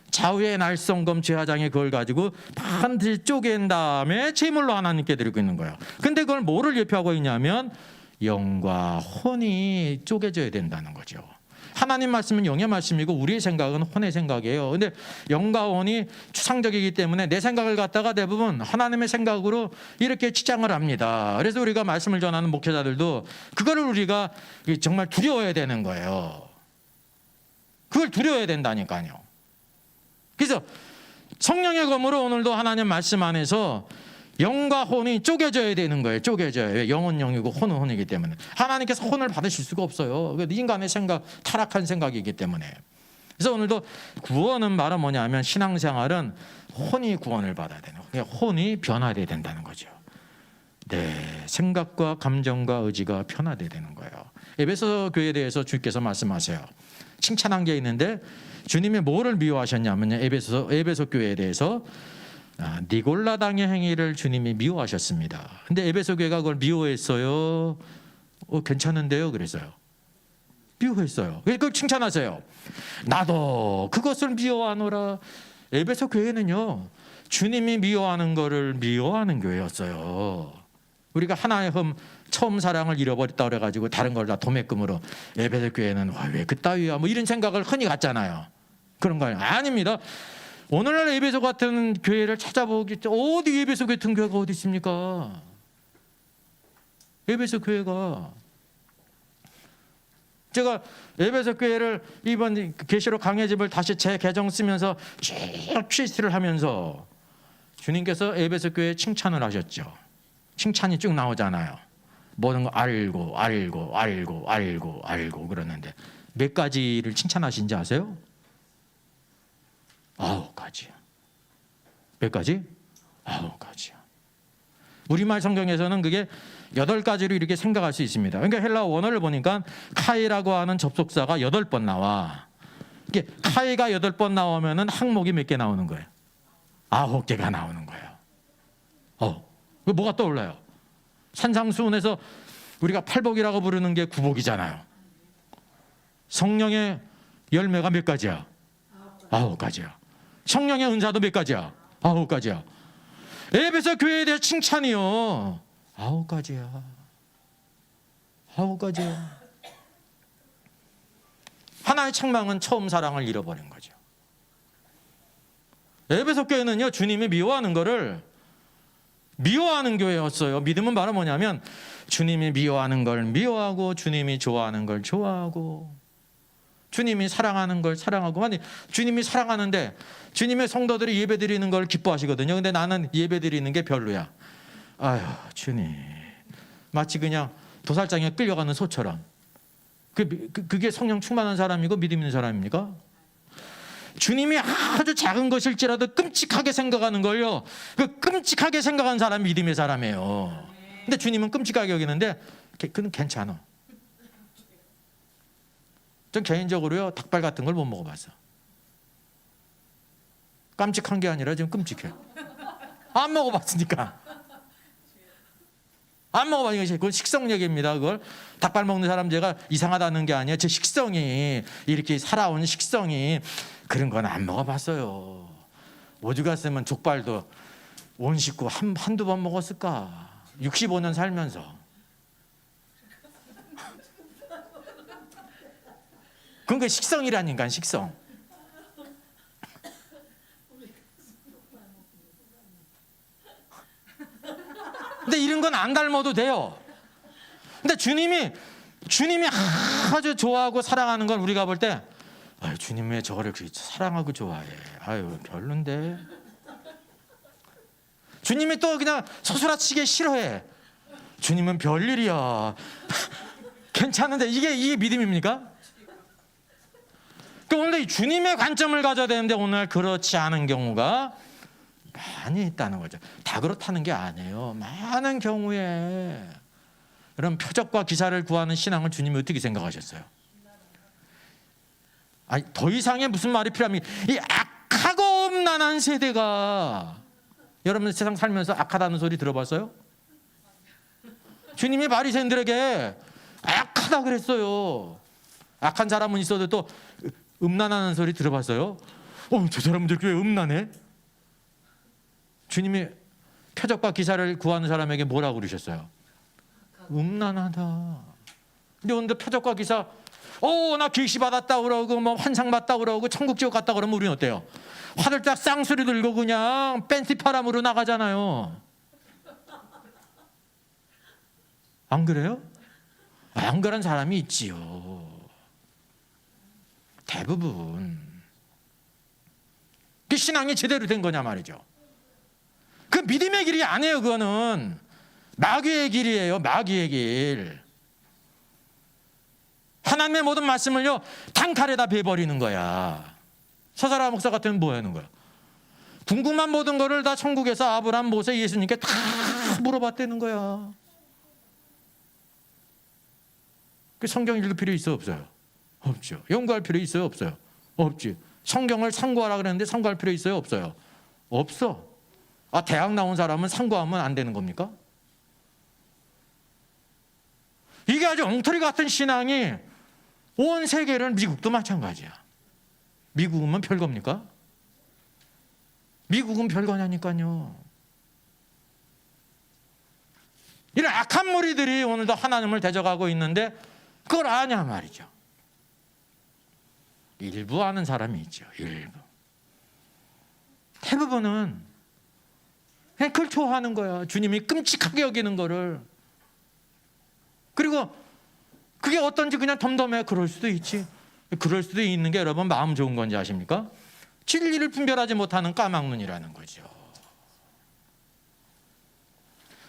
좌우의 날성검 제사장이 그걸 가지고 반드시 쪼갠 다음에 제물로 하나님께 드리고 있는 거예요. 근데 그걸 뭐를 예표하고 있냐면 영과 혼이 쪼개져야 된다는 거죠. 하나님 말씀은 영의 말씀이고 우리의 생각은 혼의 생각이에요. 근데 영과 혼이 추상적이기 때문에 내 생각을 갖다가 대부분 하나님의 생각으로 이렇게 치장을 합니다. 그래서 우리가 말씀을 전하는 목회자들도 그거를 우리가 정말 두려워야 되는 거예요. 그걸 두려워야 된다니까요. 그래서 성령의 검으로 오늘도 하나님 말씀 안에서 영과 혼이 쪼개져야 되는 거예요. 쪼개져요. 영은 영이고 혼은 혼이기 때문에. 하나님께서 혼을 받으실 수가 없어요. 인간의 생각, 타락한 생각이기 때문에. 그래서 오늘도 구원은 바로 뭐냐면 신앙생활은 혼이 구원을 받아야 되는 거예요. 혼이 변화돼야 된다는 거죠. 네, 생각과 감정과 의지가 변화돼야 되는 거예요. 에베소 교회에 대해서 주께서 말씀하세요. 칭찬한 게 있는데 주님이 뭐를 미워하셨냐면요. 에베소 교회에 대해서 니골라당의 행위를 주님이 미워하셨습니다. 근데 에베소 교회가 그걸 미워했어요. 괜찮은데요? 그랬어요. 미워했어요. 그걸 칭찬하세요. 나도 그것을 미워하노라. 에베소 교회는요, 주님이 미워하는 거를 미워하는 교회였어요. 우리가 하나의 처음 사랑을 잃어버렸다 그래가지고 다른 걸 다 도매금으로 에베소 교회는 왜 그따위야 뭐 이런 생각을 흔히 갖잖아요. 그런 거예요. 아닙니다. 오늘날 에베소 같은 교회를 찾아보기 어디 에베소 같은 교회가 어디 있습니까? 에베소 교회가 제가 에베소 교회를 이번 계시록 강해집을 다시 재개정 쓰면서 쭉 퀴즈를 하면서 주님께서 에베소 교회에 칭찬을 하셨죠. 칭찬이 쭉 나오잖아요. 모든 거 알고 그러는데 몇 가지를 칭찬하신지 아세요? 9가지요. 몇 가지? 9가지요. 우리말 성경에서는 그게 8가지로 이렇게 생각할 수 있습니다. 그러니까 헬라어 원어를 보니까 카이라고 하는 접속사가 8번 나와. 이게 카이가 8번 나오면은 항목이 몇 개 나오는 거예요? 9개가 나오는 거예요. 뭐가 떠올라요? 산상수훈에서 우리가 팔복이라고 부르는 게 구복이잖아요. 성령의 열매가 몇 가지야? 9가지야. 성령의 은사도 몇 가지야? 9가지야. 에베소 교회에 대해 칭찬이요. 9가지야. 9가지야. 하나의 책망은 처음 사랑을 잃어버린 거죠. 에베소 교회는요, 주님이 미워하는 거를 미워하는 교회였어요. 믿음은 바로 뭐냐면 주님이 미워하는 걸 미워하고 주님이 좋아하는 걸 좋아하고 주님이 사랑하는 걸 사랑하고. 아니, 주님이 사랑하는데 주님의 성도들이 예배드리는 걸 기뻐하시거든요. 근데 나는 예배드리는 게 별로야. 아유, 주님. 마치 그냥 도살장에 끌려가는 소처럼. 그게 성령 충만한 사람이고 믿음 있는 사람입니까? 주님이 아주 작은 것일지라도 끔찍하게 생각하는 걸요, 그 끔찍하게 생각하는 사람이 믿음의 사람이에요. 근데 주님은 끔찍하게 여기는데 그는 괜찮아. 전 개인적으로요, 닭발 같은 걸 못 먹어봤어. 깜찍한 게 아니라 지금 끔찍해. 안 먹어봤으니까. 안 먹어봤으니까. 그건 식성 얘기입니다. 그걸 닭발 먹는 사람 제가 이상하다는 게 아니에요. 제 식성이, 이렇게 살아온 식성이 그런 건 안 먹어봤어요. 오죽 갔으면 족발도 온 식구 한두 번 먹었을까? 65년 살면서. 그건 그 식성이라니까, 식성. 근데 이런 건 안 닮아도 돼요. 근데 주님이 아주 좋아하고 사랑하는 건 우리가 볼 때, 아유, 주님 왜 저거를 사랑하고 좋아해? 아유, 별론데. 주님이 또 그냥 서술아치게 싫어해. 주님은 별일이야. 괜찮은데 이게 믿음입니까? 그러니까 오늘 주님의 관점을 가져야 되는데 오늘 그렇지 않은 경우가 많이 있다는 거죠. 다 그렇다는 게 아니에요. 많은 경우에. 그럼 표적과 기사를 구하는 신앙을 주님이 어떻게 생각하셨어요? 아니, 더 이상의 무슨 말이 필요합니까? 이 악하고 음란한 세대가, 여러분 세상 살면서 악하다는 소리 들어봤어요? 주님이 바리새인들에게 악하다 그랬어요. 악한 사람은 있어도 또 음란하는 소리 들어봤어요? 저 사람들 왜 음란해? 주님이 표적과 기사를 구하는 사람에게 뭐라고 그러셨어요? 음란하다. 근데 오늘 표적과 기사 나 계시 받았다 그러고 뭐 환상 받다 그러고 천국 지옥 갔다 그러면 우리는 어때요? 화들짝 쌍소리 들고 그냥 뺀티 파람으로 나가잖아요. 안 그래요? 안 그런 사람이 있지요. 대부분. 그 신앙이 제대로 된 거냐 말이죠. 그 믿음의 길이 아니에요. 그거는 마귀의 길이에요. 마귀의 길. 하나님의 모든 말씀을요 단칼에다 베버리는 거야. 서사라 목사 같으면 뭐 하는 거야? 궁금한 모든 거를 다 천국에서 아브라함, 모세, 예수님께 다 물어봤다는 거야. 그 성경 읽을 필요 있어 없어요? 없죠. 연구할 필요 있어요 없어요? 없지. 성경을 상고하라 그랬는데 상고할 필요 있어요 없어요? 없어. 대학 나온 사람은 상고하면 안 되는 겁니까? 이게 아주 엉터리 같은 신앙이 온 세계를, 미국도 마찬가지야. 미국은 별겁니까? 미국은 별거냐니까요. 이런 악한 무리들이 오늘도 하나님을 대적하고 있는데 그걸 아냐 말이죠. 일부 아는 사람이 있죠. 일부. 대부분은 그냥 그걸 좋아하는 거야. 주님이 끔찍하게 여기는 거를. 그리고 그게 어떤지 그냥 덤덤해. 그럴 수도 있지. 그럴 수도 있는 게 여러분 마음 좋은 건지 아십니까? 진리를 분별하지 못하는 까막눈이라는 거죠.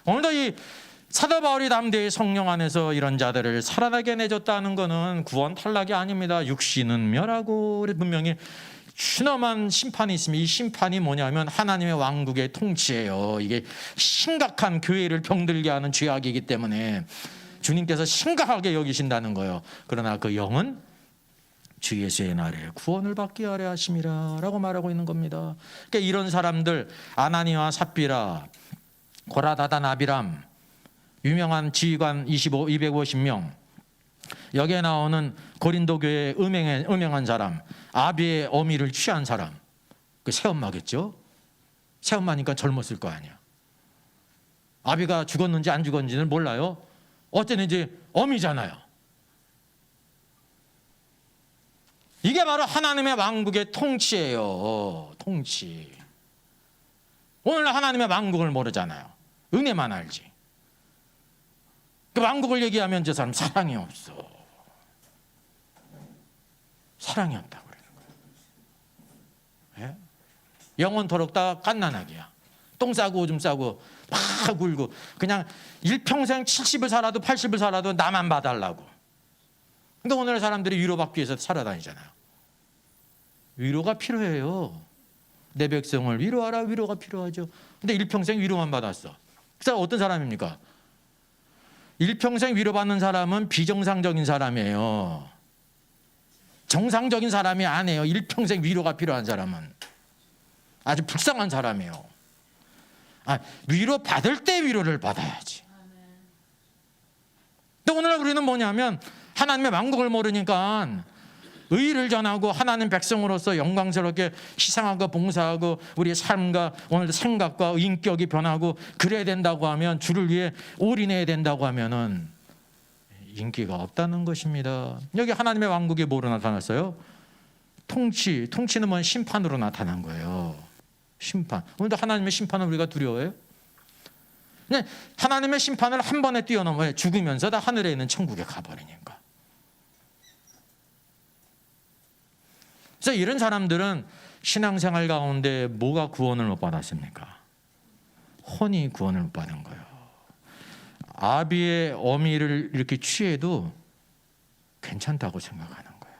오늘도 이 사도 바울이 담대히 성령 안에서 이런 자들을 살아나게 내줬다는 것은 구원 탈락이 아닙니다. 육신은 멸하고 분명히 준엄한 심판이 있습니다. 이 심판이 뭐냐면 하나님의 왕국의 통치예요. 이게 심각한 교회를 병들게 하는 죄악이기 때문에 주님께서 심각하게 여기신다는 거예요. 그러나 그 영은 주 예수의 날에 구원을 받게 하려 하심이라 라고 말하고 있는 겁니다. 그러니까 이런 사람들, 아나니와 삽비라, 고라다단 아비람, 유명한 지휘관 250명, 여기에 나오는 고린도 교회의 음행한 사람, 아비의 어미를 취한 사람, 그 새엄마겠죠. 새엄마니까 젊었을 거 아니야. 아비가 죽었는지 안 죽었는지는 몰라요. 어쨌든지 어미잖아요. 이게 바로 하나님의 왕국의 통치예요. 통치. 오늘 하나님의 왕국을 모르잖아요. 은혜만 알지. 그 왕국을 얘기하면 저 사람 사랑이 없어. 사랑이 없다고 그러는 거예요. 예? 영원토록 다 갓난아기야. 똥 싸고 오줌 싸고 막 울고 그냥 일평생 70을 살아도 80을 살아도 나만 봐달라고. 근데 오늘 사람들이 위로받기 위해서 살아다니잖아요. 위로가 필요해요. 내 백성을 위로하라. 위로가 필요하죠. 근데 일평생 위로만 받았어. 그 사람 어떤 사람입니까? 일평생 위로받는 사람은 비정상적인 사람이에요. 정상적인 사람이 아니에요. 일평생 위로가 필요한 사람은 아주 불쌍한 사람이에요. 위로 받을 때 위로를 받아야지. 근데 오늘 우리는 뭐냐면 하나님의 왕국을 모르니까 의를 전하고 하나님 백성으로서 영광스럽게 희생하고 봉사하고 우리의 삶과 오늘도 생각과 인격이 변하고 그래야 된다고 하면, 주를 위해 올인해야 된다고 하면은 인기가 없다는 것입니다. 여기 하나님의 왕국이 뭐로 나타났어요? 통치는 뭐 심판으로 나타난 거예요. 심판. 오늘도 하나님의 심판을 우리가 두려워해요? 근데 하나님의 심판을 한 번에 뛰어넘어요. 죽으면서 다 하늘에 있는 천국에 가버리니까. 그래서 이런 사람들은 신앙생활 가운데 뭐가 구원을 못 받았습니까? 혼이 구원을 못 받은 거예요. 아비의 어미를 이렇게 취해도 괜찮다고 생각하는 거예요.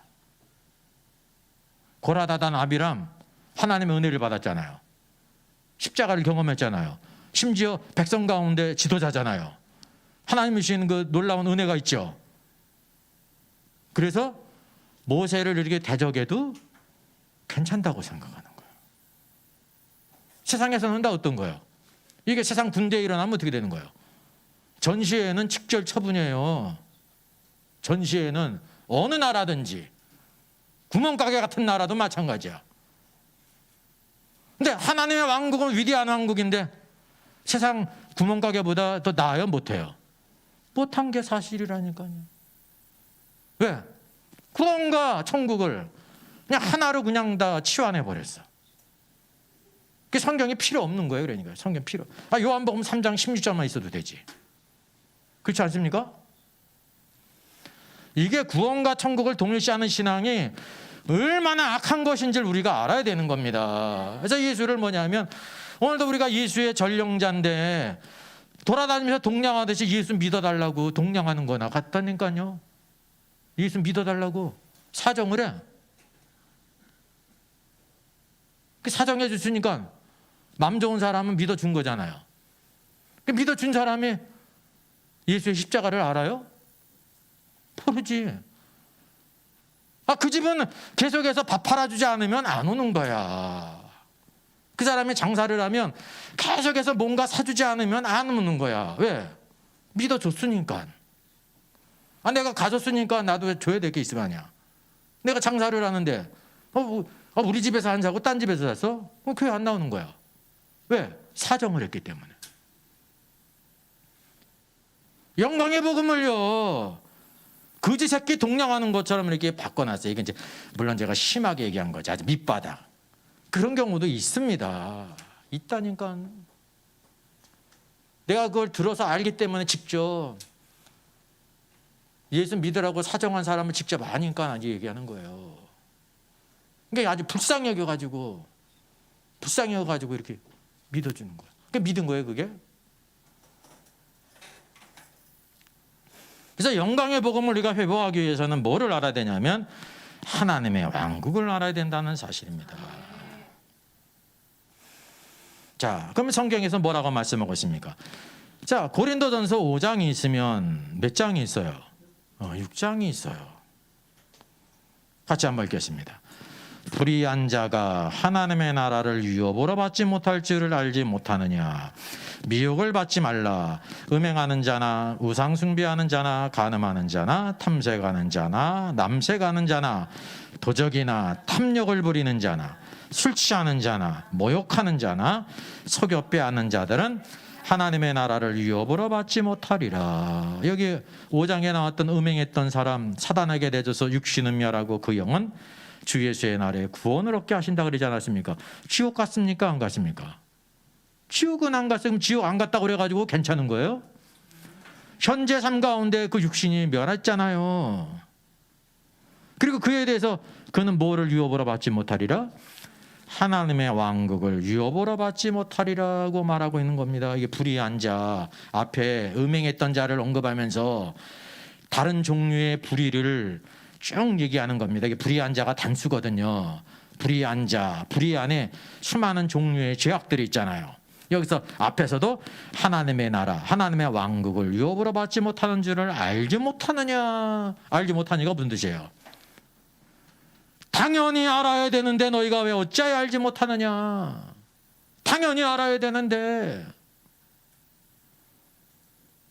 고라다단 아비람, 하나님의 은혜를 받았잖아요. 십자가를 경험했잖아요. 심지어 백성 가운데 지도자잖아요. 하나님이 주시는 그 놀라운 은혜가 있죠. 그래서 모세를 이렇게 대적해도 괜찮다고 생각하는 거예요. 세상에서는 다 어떤 거예요? 이게 세상 군대에 일어나면 어떻게 되는 거예요? 전시회는 직절 처분이에요. 전시회는 어느 나라든지, 구멍가게 같은 나라도 마찬가지야. 근데 하나님의 왕국은 위대한 왕국인데 세상 구멍가게보다 더 나아요? 못해요? 못한 게 사실이라니까요. 왜? 구원과 천국을 그냥 하나로 그냥 다 치환해 버렸어. 그 성경이 필요 없는 거예요. 그러니까 성경 필요. 요한복음 3장 16절만 있어도 되지. 그렇지 않습니까? 이게 구원과 천국을 동일시하는 신앙이 얼마나 악한 것인지를 우리가 알아야 되는 겁니다. 그래서 예수를 뭐냐면 오늘도 우리가 예수의 전령자인데 돌아다니면서 동냥하듯이 예수 믿어달라고 동냥하는 거나 같다니까요. 예수 믿어달라고 사정을 해. 그 사정해 줬으니까 맘 좋은 사람은 믿어준 거잖아요. 그 믿어준 사람이 예수의 십자가를 알아요? 모르지. 그 집은 계속해서 밥 팔아주지 않으면 안 오는 거야. 그 사람이 장사를 하면 계속해서 뭔가 사주지 않으면 안 오는 거야. 왜? 믿어줬으니까. 내가 가졌으니까 나도 줘야 될 게 있을 거 아니야. 내가 장사를 하는데 우리 집에서 안 사고 딴 집에서 샀어? 교회 안 나오는 거야. 왜? 사정을 했기 때문에. 영광의 복음을요, 거지 새끼 동냥하는 것처럼 이렇게 바꿔놨어요. 이게 이제 물론 제가 심하게 얘기한 거지. 아주 밑바닥. 그런 경우도 있습니다. 있다니까. 내가 그걸 들어서 알기 때문에 직접 예수 믿으라고 사정한 사람을 직접 아니까 아주 얘기하는 거예요. 그러니까 아주 불쌍히 여겨가지고 이렇게 믿어주는 거예요. 그게 믿은 거예요, 그게. 그래서 영광의 복음을 우리가 회복하기 위해서는 뭐를 알아야 되냐면 하나님의 왕국을 알아야 된다는 사실입니다. 자, 그러면 성경에서 뭐라고 말씀하고 있습니까? 자, 고린도전서 5장이 있으면 몇 장이 있어요? 6장이 있어요. 같이 한번 읽겠습니다. 불의한 자가 하나님의 나라를 유업으로 받지 못할 줄을 알지 못하느냐. 미혹을 받지 말라. 음행하는 자나 우상 숭배하는 자나 간음하는 자나 탐색하는 자나 남색하는 자나 도적이나 탐욕을 부리는 자나 술 취하는 자나 모욕하는 자나 속여 빼앗는 자들은 하나님의 나라를 유업으로 받지 못하리라. 여기 5장에 나왔던 음행했던 사람 사단에게 내줘서 육신은 멸하고 그 영은 주 예수의 날에 구원을 얻게 하신다 그러지 않았습니까? 지옥 갔습니까? 안 갔습니까? 지옥은 안 갔으면 지옥 안 갔다고 그래가지고 괜찮은 거예요? 현재 삶 가운데 그 육신이 멸했잖아요. 그리고 그에 대해서 그는 뭐를 유업으로 받지 못하리라? 하나님의 왕국을 유업으로 받지 못하리라고 말하고 있는 겁니다. 이게 불의한 자, 앞에 음행했던 자를 언급하면서 다른 종류의 불의를 쭉 얘기하는 겁니다. 이게 불의한 자가 단수거든요. 불의한 자, 불의 안에 수많은 종류의 죄악들이 있잖아요. 여기서 앞에서도 하나님의 나라, 하나님의 왕국을 유업으로 받지 못하는 줄을 알지 못하느냐. 알지 못하니까 무슨 뜻이에요? 당연히 알아야 되는데 너희가 왜 어찌하여 알지 못하느냐. 당연히 알아야 되는데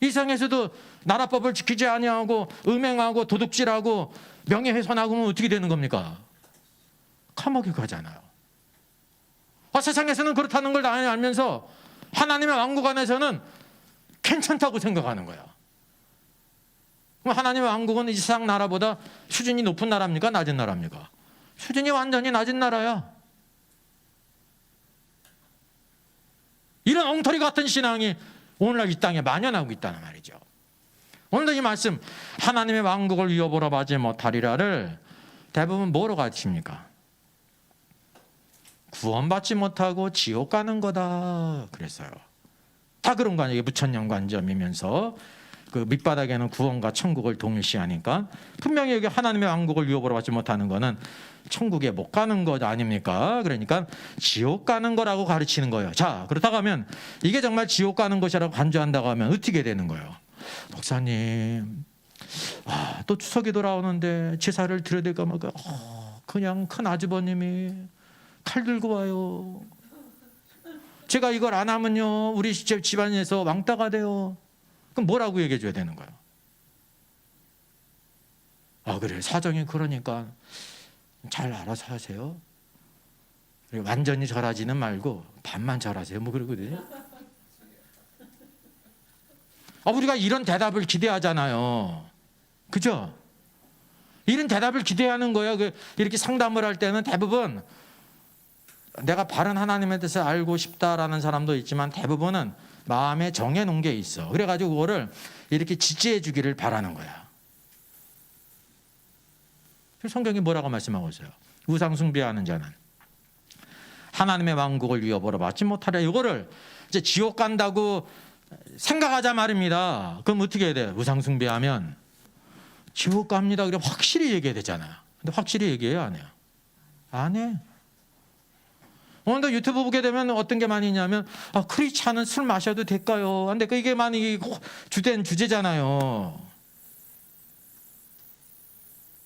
이 세상에서도 나라법을 지키지 아니하고 음행하고 도둑질하고 명예훼손하고 하면 어떻게 되는 겁니까? 감옥에 가잖아요. 세상에서는 그렇다는 걸 다 알면서 하나님의 왕국 안에서는 괜찮다고 생각하는 거야. 그럼 하나님의 왕국은 이 세상 나라보다 수준이 높은 나라입니까? 낮은 나라입니까? 수준이 완전히 낮은 나라야. 이런 엉터리 같은 신앙이 오늘날 이 땅에 만연하고 있다는 말이죠. 오늘도 이 말씀 하나님의 왕국을 유업으로 받지 못하리라를 대부분 뭐로 가르칩니까? 구원받지 못하고 지옥 가는 거다 그랬어요. 다 그런 거 아니에요. 부천연관점이면서 그 밑바닥에는 구원과 천국을 동일시하니까 분명히 여기 하나님의 왕국을 유업으로 받지 못하는 거는 천국에 못 가는 것 아닙니까? 그러니까 지옥 가는 거라고 가르치는 거예요. 자, 그렇다고 하면 이게 정말 지옥 가는 것이라고 간주한다고 하면 어떻게 되는 거예요? 목사님, 또 추석이 돌아오는데 제사를 드려야 될까 말까? 그냥 큰 아주버님이 칼 들고 와요. 제가 이걸 안 하면요 우리 집안에서 왕따가 돼요. 그럼 뭐라고 얘기해 줘야 되는 거예요? 그래, 사정이 그러니까 잘 알아서 하세요. 완전히 절하지는 말고 반만 절하세요. 뭐 그러거든요. 우리가 이런 대답을 기대하잖아요. 그죠? 이런 대답을 기대하는 거예요. 이렇게 상담을 할 때는 대부분 내가 바른 하나님에 대해서 알고 싶다라는 사람도 있지만 대부분은 마음에 정해놓은 게 있어. 그래가지고 그거를 이렇게 지지해 주기를 바라는 거야. 성경이 뭐라고 말씀하고 있어요? 우상 숭배하는 자는 하나님의 왕국을 위협으로 받지 못하려. 이거를 이제 지옥 간다고 생각하자 말입니다. 그럼 어떻게 해야 돼요? 우상 숭배하면 지옥 갑니다. 그래 확실히 얘기해야 되잖아요. 근데 확실히 얘기해요, 안 해요? 안 해. 오늘도 유튜브 보게 되면 어떤 게 많이 있냐면 크리스찬은 술 마셔도 될까요? 근데 이게 많이 주된 주제잖아요.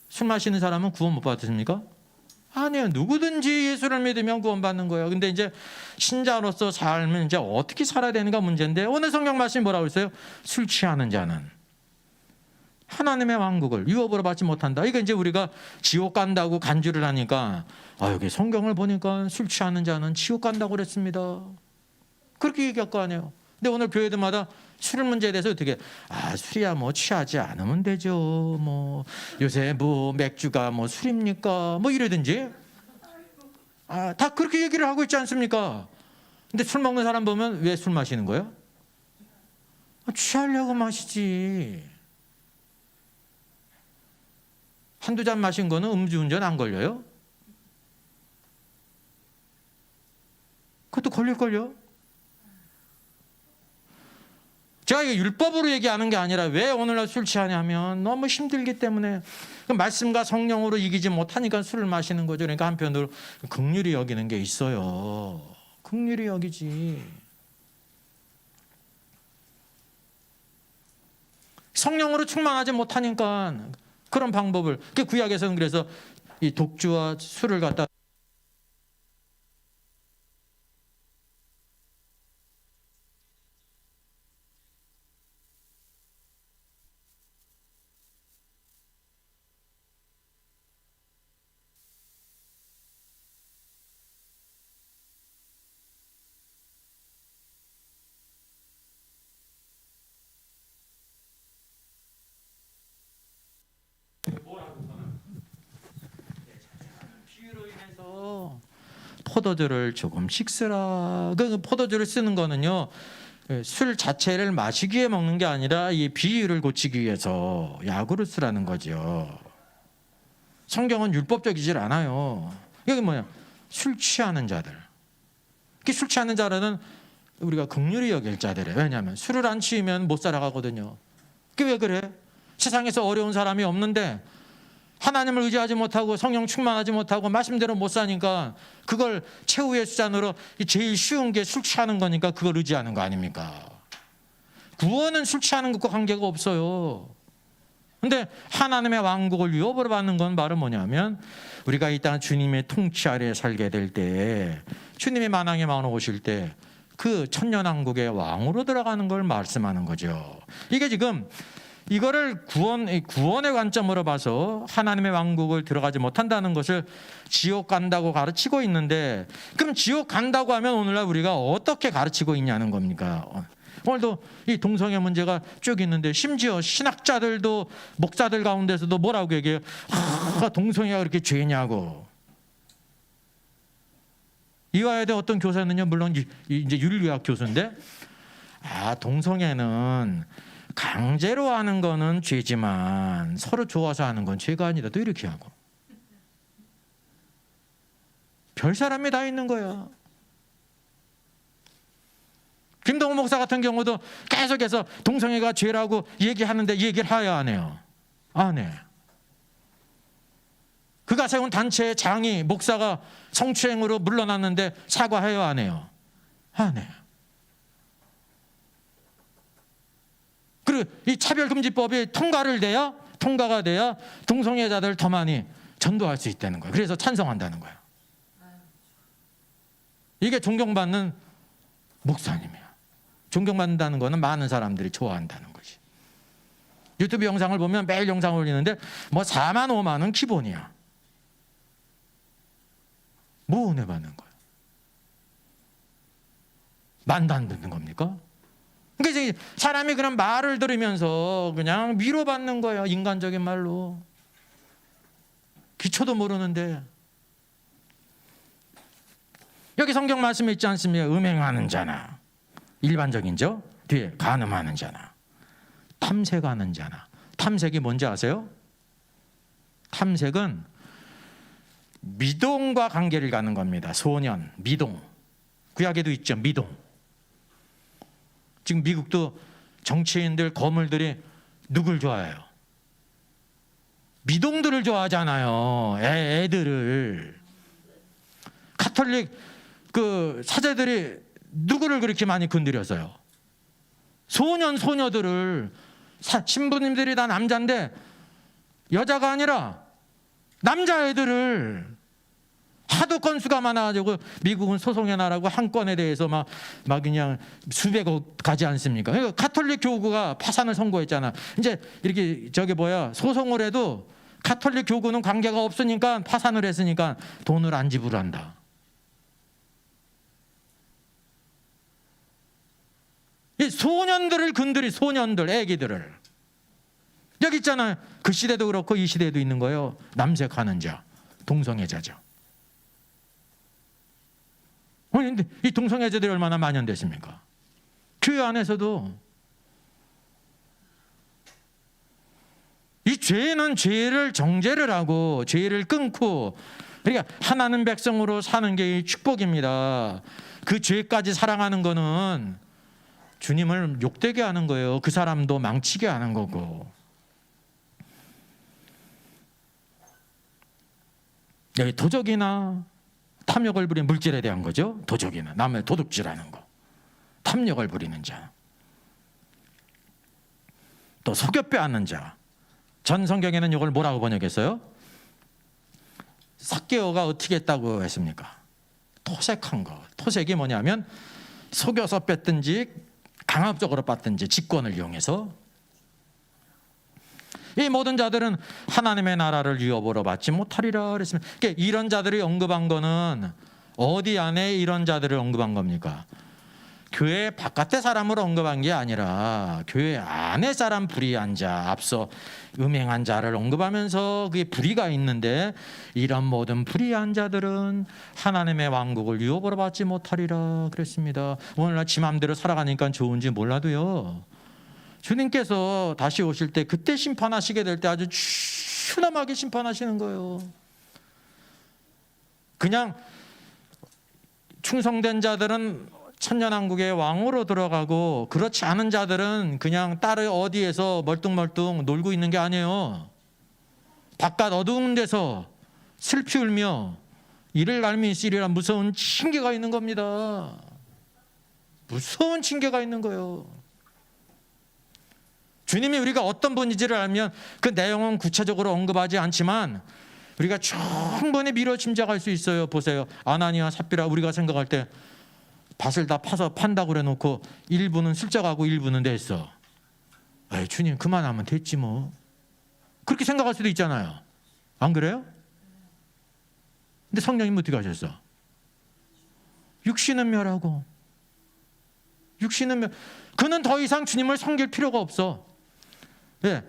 술 마시는 사람은 구원 못 받으십니까? 아니에요. 누구든지 예수를 믿으면 구원받는 거예요. 근데 이제 신자로서 삶은 이제 어떻게 살아야 되는가 문제인데 오늘 성경 말씀이 뭐라고 했어요? 술 취하는 자는 하나님의 왕국을 유업으로 받지 못한다. 이거 이제 우리가 지옥 간다고 간주를 하니까 여기 성경을 보니까 술 취하는 자는 지옥 간다고 그랬습니다. 그렇게 얘기할 거 아니에요. 근데 오늘 교회들마다 술 문제에 대해서 어떻게 술이야 뭐 취하지 않으면 되죠. 뭐 요새 뭐 맥주가 뭐 술입니까? 뭐 이러든지 다 그렇게 얘기를 하고 있지 않습니까? 근데 술 먹는 사람 보면 왜 술 마시는 거예요? 취하려고 마시지. 한두 잔 마신 거는 음주운전 안 걸려요? 그것도 걸릴걸요? 제가 이게 율법으로 얘기하는 게 아니라 왜 오늘날 술 취하냐면 너무 힘들기 때문에 말씀과 성령으로 이기지 못하니까 술을 마시는 거죠. 그러니까 한편으로 긍휼히 여기는 게 있어요. 긍휼히 여기지. 성령으로 충만하지 못하니까 그런 방법을 구약에서는 그래서 이 독주와 술을 갖다 비유로 인해서 포도주를 조금씩 쓰라. 그 포도주를 쓰는 거는요, 술 자체를 마시기 위해 먹는 게 아니라 이 비유를 고치기 위해서 약으로 쓰라는 거죠. 성경은 율법적이질 않아요. 여기 뭐야? 술 취하는 자들. 술 취하는 자들은 우리가 긍휼히 여길 자들이에요. 왜냐하면 술을 안 취하면 못 살아가거든요. 그게 왜 그래? 세상에서 어려운 사람이 없는데 하나님을 의지하지 못하고 성령 충만하지 못하고 말씀대로 못 사니까 그걸 최후의 수단으로 제일 쉬운 게 술 취하는 거니까 그걸 의지하는 거 아닙니까? 구원은 술 취하는 것과 관계가 없어요. 근데 하나님의 왕국을 유업으로 받는 건 말은 뭐냐면 우리가 이 땅 주님의 통치 아래에 살게 될 때 주님이 만왕의 마음으로 오실 때 그 천년왕국의 왕으로 들어가는 걸 말씀하는 거죠. 이게 지금 이거를 구원의 관점으로 봐서 하나님의 왕국을 들어가지 못한다는 것을 지옥 간다고 가르치고 있는데 그럼 지옥 간다고 하면 오늘날 우리가 어떻게 가르치고 있냐는 겁니까? 오늘도 이 동성애 문제가 쭉 있는데 심지어 신학자들도 목사들 가운데서도 뭐라고 얘기해요? 동성애가 그렇게 죄냐고. 이화여대 어떤 교사는요, 물론 이제 윤리학 교수인데 동성애는 강제로 하는 거는 죄지만 서로 좋아서 하는 건 죄가 아니다. 또 이렇게 하고. 별 사람이 다 있는 거야. 김동호 목사 같은 경우도 계속해서 동성애가 죄라고 얘기하는데 얘기를 해야 안 해요? 안 해. 그가 세운 단체의 장이 목사가 성추행으로 물러났는데 사과해요? 안 해요? 안 해요. 그리고 이 차별금지법이 통과가 돼야 동성애자들 더 많이 전도할 수 있다는 거예요. 그래서 찬성한다는 거예요. 이게 존경받는 목사님이야. 존경받는다는 거는 많은 사람들이 좋아한다는 거지. 유튜브 영상을 보면 매일 영상 올리는데 뭐 4만 5만은 기본이야. 뭐 은혜 받는 거야? 만도 안 듣는 겁니까? 그러니까 사람이 그런 말을 들으면서 그냥 위로받는 거예요. 인간적인 말로. 기초도 모르는데. 여기 성경 말씀에 있지 않습니까? 음행하는 자나, 일반적인죠? 뒤에 간음하는 자나, 탐색하는 자나. 탐색이 뭔지 아세요? 탐색은 미동과 관계를 갖는 겁니다. 소년, 미동. 구약에도 있죠, 미동. 지금 미국도 정치인들, 거물들이 누굴 좋아해요? 미동들을 좋아하잖아요. 애들을. 가톨릭 그 사제들이 누구를 그렇게 많이 건드렸어요? 소년, 소녀들을. 신부님들이 다 남자인데 여자가 아니라 남자애들을 하도 건수가 많아가지고 미국은 소송해 나라고 한 건에 대해서 막 그냥 수백억 가지 않습니까? 그러니까 가톨릭 교구가 파산을 선고했잖아. 이제 이렇게 소송을 해도 가톨릭 교구는 관계가 없으니까 파산을 했으니까 돈을 안 지불한다. 이 소년들을 건드리, 소년들, 애기들을. 여기 있잖아요. 그 시대도 그렇고 이 시대도 있는 거예요. 남색하는 자, 동성애자죠. 근데 이 동성애자들이 얼마나 만연됐습니까? 교회 안에서도. 이 죄는 죄를 정죄를 하고 죄를 끊고, 그러니까 하나님 백성으로 사는 게 축복입니다. 그 죄까지 사랑하는 거는 주님을 욕되게 하는 거예요. 그 사람도 망치게 하는 거고. 여기 도적이나 탐욕을 부리는 물질에 대한 거죠. 도적이나 남의 도둑질하는 거, 탐욕을 부리는 자, 또 속여 빼앗는 자. 전 성경에는 이걸 뭐라고 번역했어요? 삭개오가 어떻게 했다고 했습니까? 토색한 거. 토색이 뭐냐면 속여서 뺐든지 강압적으로 뺐든지 직권을 이용해서. 이 모든 자들은 하나님의 나라를 유업으로 받지 못하리라 그랬습니다. 그러니까 이런 자들이 언급한 거는 어디 안에 이런 자들을 언급한 겁니까? 교회 바깥의 사람을 언급한 게 아니라 교회 안에 사람 불의한 자, 앞서 음행한 자를 언급하면서 그게 불의가 있는데 이런 모든 불의한 자들은 하나님의 왕국을 유업으로 받지 못하리라 그랬습니다. 오늘날 지 맘대로 살아가니까 좋은지 몰라도요, 주님께서 다시 오실 때 그때 심판하시게 될 때 아주 추남하게 심판하시는 거예요. 그냥 충성된 자들은 천년왕국의 왕으로 들어가고 그렇지 않은 자들은 그냥 딸의 어디에서 멀뚱멀뚱 놀고 있는 게 아니에요. 바깥 어두운 데서 슬피 울며 이를 갈미 있으리라 무서운 징계가 있는 겁니다. 무서운 징계가 있는 거예요. 주님이 우리가 어떤 분인지를 알면 그 내용은 구체적으로 언급하지 않지만 우리가 충분히 미뤄 짐작할 수 있어요. 보세요. 아나니아 삽비라 우리가 생각할 때 밭을 다 파서 판다고 그래놓고 일부는 슬쩍하고 일부는 냈어. 에이, 주님 그만하면 됐지 뭐. 그렇게 생각할 수도 있잖아요. 안 그래요? 근데 성령님 어떻게 하셨어? 육신은 멸하고. 육신은 멸. 그는 더 이상 주님을 섬길 필요가 없어. 예,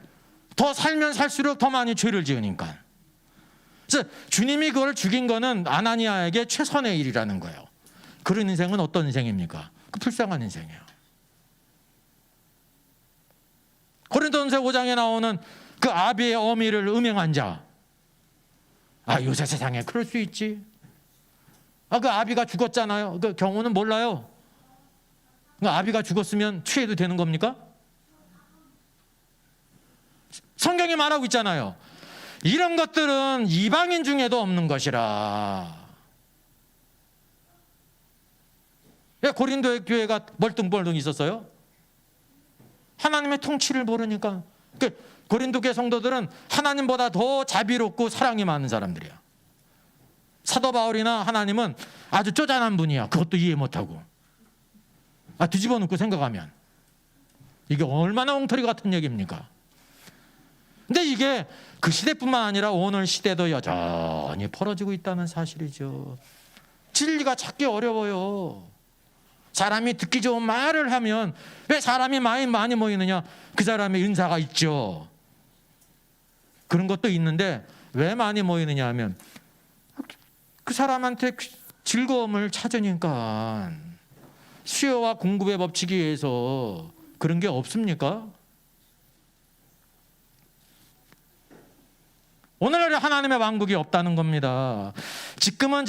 더 살면 살수록 더 많이 죄를 지으니까. 그래서 주님이 그걸 죽인 거는 아나니아에게 최선의 일이라는 거예요. 그런 인생은 어떤 인생입니까? 그 불쌍한 인생이에요. 고린도전서 5장에 나오는 그 아비의 어미를 음행한 자. 아, 요새 세상에 그럴 수 있지. 아, 그 아비가 죽었잖아요. 그 경우는 몰라요. 그 아비가 죽었으면 취해도 되는 겁니까? 성경이 말하고 있잖아요. 이런 것들은 이방인 중에도 없는 것이라. 왜 고린도의 교회가 멀뚱멀뚱 있었어요? 하나님의 통치를 모르니까. 고린도 교회 성도들은 하나님보다 더 자비롭고 사랑이 많은 사람들이야. 사도 바울이나 하나님은 아주 쪼잔한 분이야. 그것도 이해 못하고. 뒤집어 놓고 생각하면 이게 얼마나 엉터리 같은 얘기입니까? 근데 이게 그 시대뿐만 아니라 오늘 시대도 여전히 벌어지고 있다는 사실이죠. 진리가 찾기 어려워요. 사람이 듣기 좋은 말을 하면 왜 사람이 많이 모이느냐? 그 사람의 은사가 있죠. 그런 것도 있는데 왜 많이 모이느냐 하면 그 사람한테 즐거움을 찾으니까. 수요와 공급의 법칙에 의해서 그런 게 없습니까? 오늘날에 하나님의 왕국이 없다는 겁니다. 지금은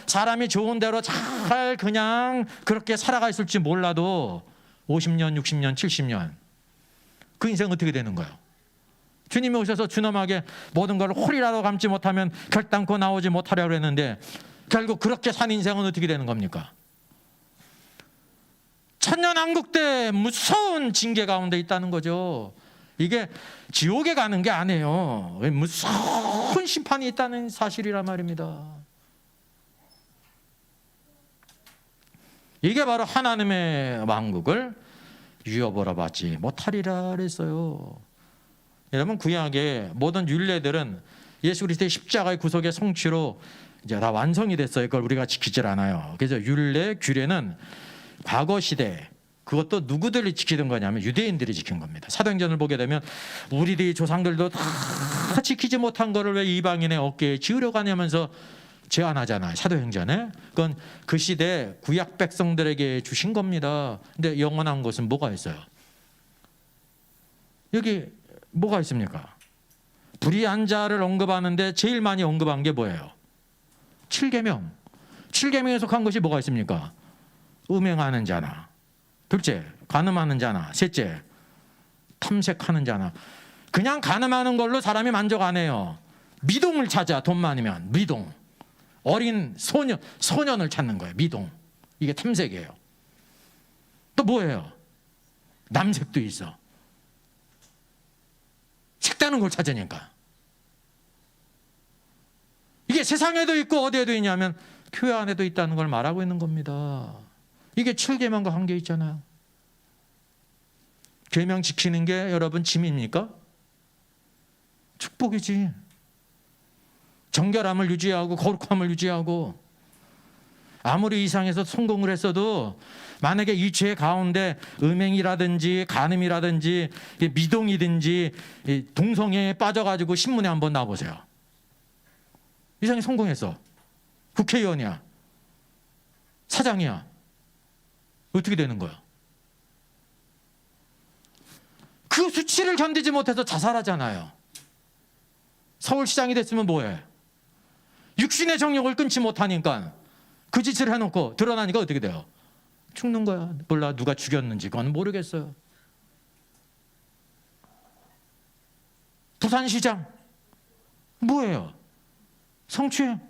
사람이 좋은 대로 잘 그냥 그렇게 살아가 있을지 몰라도 50년, 60년, 70년 그 인생 어떻게 되는 거예요? 주님이 오셔서 준엄하게 모든 걸 홀이라도 감지 못하면 결단코 나오지 못하려고 했는데 결국 그렇게 산 인생은 어떻게 되는 겁니까? 천년왕국 때 무서운 징계 가운데 있다는 거죠. 이게 지옥에 가는 게 아니에요. 무서운 심판이 있다는 사실이란 말입니다. 이게 바로 하나님의 왕국을 유업으로 받지 못하리라 그랬어요. 여러분, 구약의 모든 율례들은 예수 그리스도의 십자가의 구속의 성취로 이제 다 완성이 됐어요. 그걸 우리가 지키질 않아요. 그래서 율례, 규례는 과거 시대, 그것도 누구들이 지키던 거냐면 유대인들이 지킨 겁니다. 사도행전을 보게 되면 우리들이 조상들도 다 지키지 못한 거를 왜 이방인의 어깨에 지으려고 하냐면서 제안하잖아요. 사도행전에. 그건 그 시대 구약 백성들에게 주신 겁니다. 근데 영원한 것은 뭐가 있어요? 여기 뭐가 있습니까? 불의한 자를 언급하는데 제일 많이 언급한 게 뭐예요? 7계명. 7계명에 속한 것이 뭐가 있습니까? 음행하는 자나, 둘째 간음하는 자나, 셋째 탐색하는 자나. 그냥 간음하는 걸로 사람이 만족 안 해요. 미동을 찾아. 돈 많으면 미동. 어린 소년을 찾는 거예요. 미동. 이게 탐색이에요. 또 뭐예요? 남색도 있어. 색다른 걸 찾으니까. 이게 세상에도 있고 어디에도 있냐면 교회 안에도 있다는 걸 말하고 있는 겁니다. 이게 7계명과 관계 있잖아요. 계명 지키는 게 여러분 짐입니까? 축복이지. 정결함을 유지하고 거룩함을 유지하고 아무리 이상해서 성공을 했어도 만약에 이 죄 가운데 음행이라든지 간음이라든지 미동이든지 동성애에 빠져가지고 신문에 한번 나와보세요. 이상이 성공했어. 국회의원이야. 사장이야. 어떻게 되는 거야? 그 수치를 견디지 못해서 자살하잖아요. 서울시장이 됐으면 뭐해? 육신의 정욕을 끊지 못하니까 그 짓을 해놓고 드러나니까 어떻게 돼요? 죽는 거야. 몰라 누가 죽였는지 그건 모르겠어요. 부산시장 뭐예요? 성추행.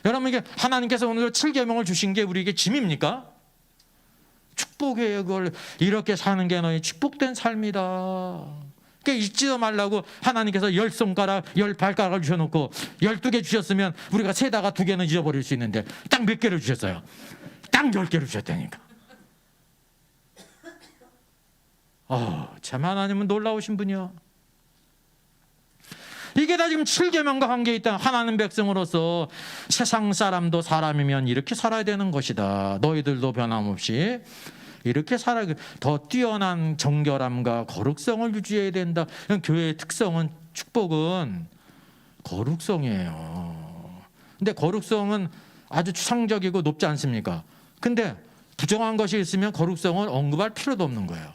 여러분, 이게 하나님께서 오늘 7계명을 주신 게 우리에게 짐입니까? 축복이에요. 그걸 이렇게 사는 게 너희 축복된 삶이다. 그러니까 잊지도 말라고 하나님께서 10손가락 10발가락을 주셔놓고 12개 주셨으면 우리가 세다가 2개는 잊어버릴 수 있는데 딱 몇 개를 주셨어요? 딱 10개를 주셨다니까. 참 하나님은 놀라우신 분이야. 이게 다 지금 7계명과 관계에 있다. 하나님 백성으로서 세상 사람도 사람이면 이렇게 살아야 되는 것이다. 너희들도 변함없이 이렇게 살아. 더 뛰어난 정결함과 거룩성을 유지해야 된다. 교회의 특성은, 축복은 거룩성이에요. 근데 거룩성은 아주 추상적이고 높지 않습니까? 근데 부정한 것이 있으면 거룩성은 언급할 필요도 없는 거예요.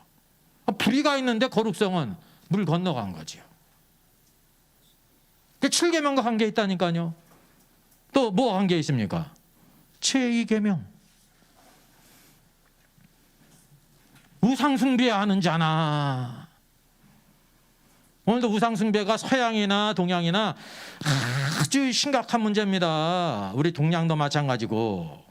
불의가 있는데 거룩성은 물 건너간 거지요. 7계명과 관계 있다니까요. 또 뭐 관계 있습니까? 제2계명. 우상숭배하는 자나. 오늘도 우상숭배가 서양이나 동양이나 아주 심각한 문제입니다. 우리 동양도 마찬가지고.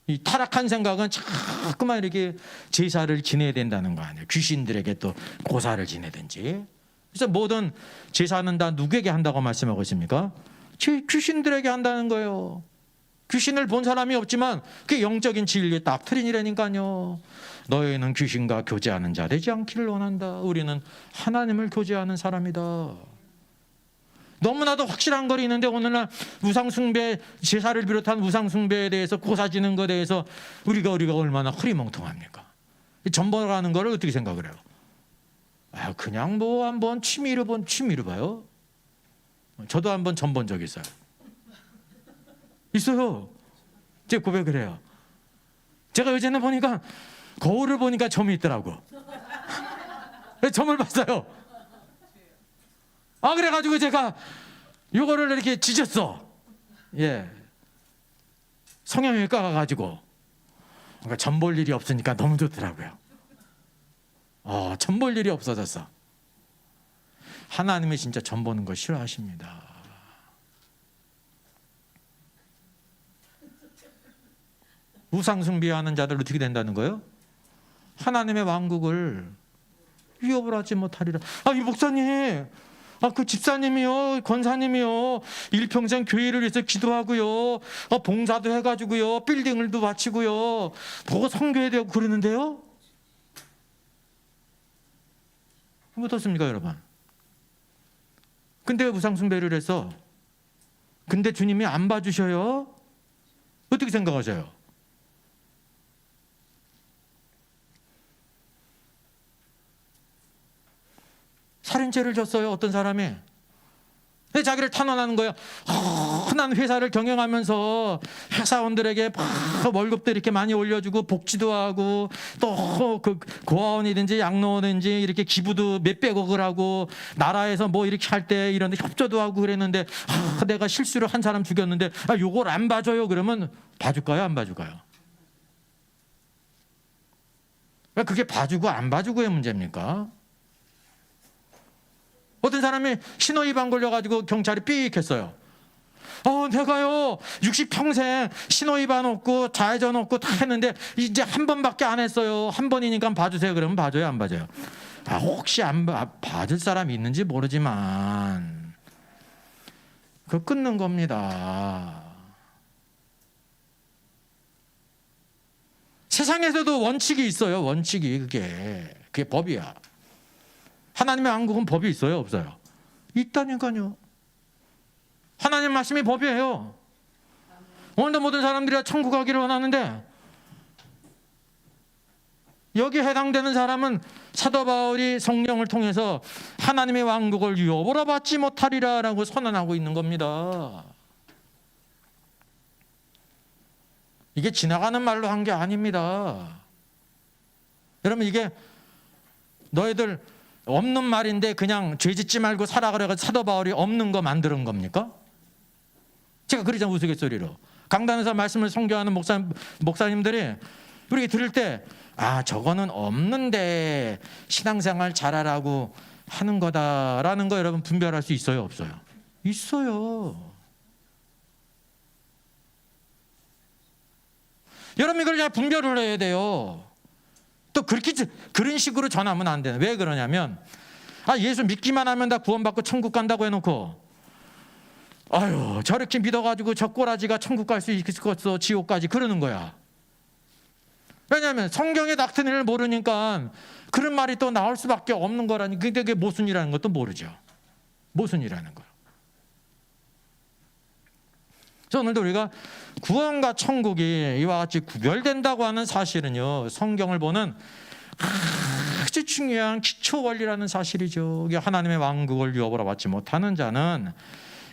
이 타락한 생각은 자꾸만 이렇게 제사를 지내야 된다는 거 아니에요. 귀신들에게 또 고사를 지내든지. 그래서 모든 제사는 다 누구에게 한다고 말씀하고 있습니까? 귀신들에게 한다는 거예요. 귀신을 본 사람이 없지만 그게 영적인 진리의 닥트린이라니까요. 너희는 귀신과 교제하는 자 되지 않기를 원한다. 우리는 하나님을 교제하는 사람이다. 너무나도 확실한 거 있는데 오늘날 우상숭배, 제사를 비롯한 우상숭배에 대해서 고사지는 것에 대해서 우리가 얼마나 흐리멍텅합니까? 전보라는 거를 어떻게 생각을 해요? 그냥 뭐 한번 취미로 봐요. 저도 한번 점 본 적 있어요. 있어요. 제가 고백을 해요. 제가 요즘에 보니까 거울을 보니까 점이 있더라고. 점을 봤어요. 그래가지고 제가 요거를 이렇게 지졌어. 예. 성형외과 가가지고. 그러니까 점 볼 일이 없으니까 너무 좋더라고요. 점 볼 일이 없어졌어. 하나님이 진짜 점 보는 거 싫어하십니다. 우상 숭배하는 자들 어떻게 된다는 거예요? 하나님의 왕국을 위협을 하지 못하리라. 이 목사님, 그 집사님이요, 권사님이요, 일평생 교회를 위해서 기도하고요, 봉사도 해가지고요, 빌딩을도 바치고요, 보고 선교해야 되고 그러는데요? 어떻습니까, 여러분? 근데 왜 우상 숭배를 해서? 근데 주님이 안 봐주셔요? 어떻게 생각하세요? 살인죄를 졌어요, 어떤 사람이. 근데 자기를 탄원하는 거예요. 흔한 회사를 경영하면서 회사원들에게 막 월급도 이렇게 많이 올려주고 복지도 하고 또 그 고아원이든지 양로원이든지 이렇게 기부도 몇백억을 하고 나라에서 뭐 이렇게 할 때 이런 데 협조도 하고 그랬는데 내가 실수로 한 사람 죽였는데 요걸 안 봐줘요. 그러면 봐줄까요, 안 봐줄까요? 그게 봐주고 안 봐주고의 문제입니까? 어떤 사람이 신호위반 걸려가지고 경찰이 삑 했어요. 내가요 60평생 신호위반 없고 좌회전 없고 다 했는데 이제 한 번밖에 안 했어요. 한 번이니까 봐주세요. 그러면 봐줘요, 안 봐줘요? 혹시 안 봐줄 사람이 있는지 모르지만 그거 끊는 겁니다. 세상에서도 원칙이 있어요. 원칙이 그게 법이야. 하나님의 왕국은 법이 있어요, 없어요? 있다니까요. 하나님 말씀이 법이에요. 오늘도 모든 사람들이 천국 가기를 원하는데 여기에 해당되는 사람은 사도 바울이 성령을 통해서 하나님의 왕국을 유업으로 받지 못하리라라고 선언하고 있는 겁니다. 이게 지나가는 말로 한 게 아닙니다. 여러분, 이게 너희들 없는 말인데 그냥 죄 짓지 말고 살아 그래가지고 사도 바울이 없는 거 만드는 겁니까? 제가 그러잖아요, 우스갯소리로. 강단에서 말씀을 선교하는 목사님들이 우리가 들을 때 저거는 없는데 신앙생활 잘하라고 하는 거다라는 거 여러분 분별할 수 있어요, 없어요? 있어요. 여러분 이걸 잘 분별을 해야 돼요. 또 그렇게 그런 식으로 전하면 안 돼요. 왜 그러냐면 예수 믿기만 하면 다 구원받고 천국 간다고 해놓고 저렇게 믿어가지고 저 꼬라지가 천국 갈 수 있겠어 지옥까지 그러는 거야. 왜냐하면 성경의 닥트린을 모르니까 그런 말이 또 나올 수밖에 없는 거라니. 근데 그게 모순이라는 것도 모르죠. 모순이라는 거. 그래서 오늘도 우리가 구원과 천국이 이와 같이 구별된다고 하는 사실은요, 성경을 보는 아주 중요한 기초 원리라는 사실이죠. 이게 하나님의 왕국을 유업으로 받지 못하는 자는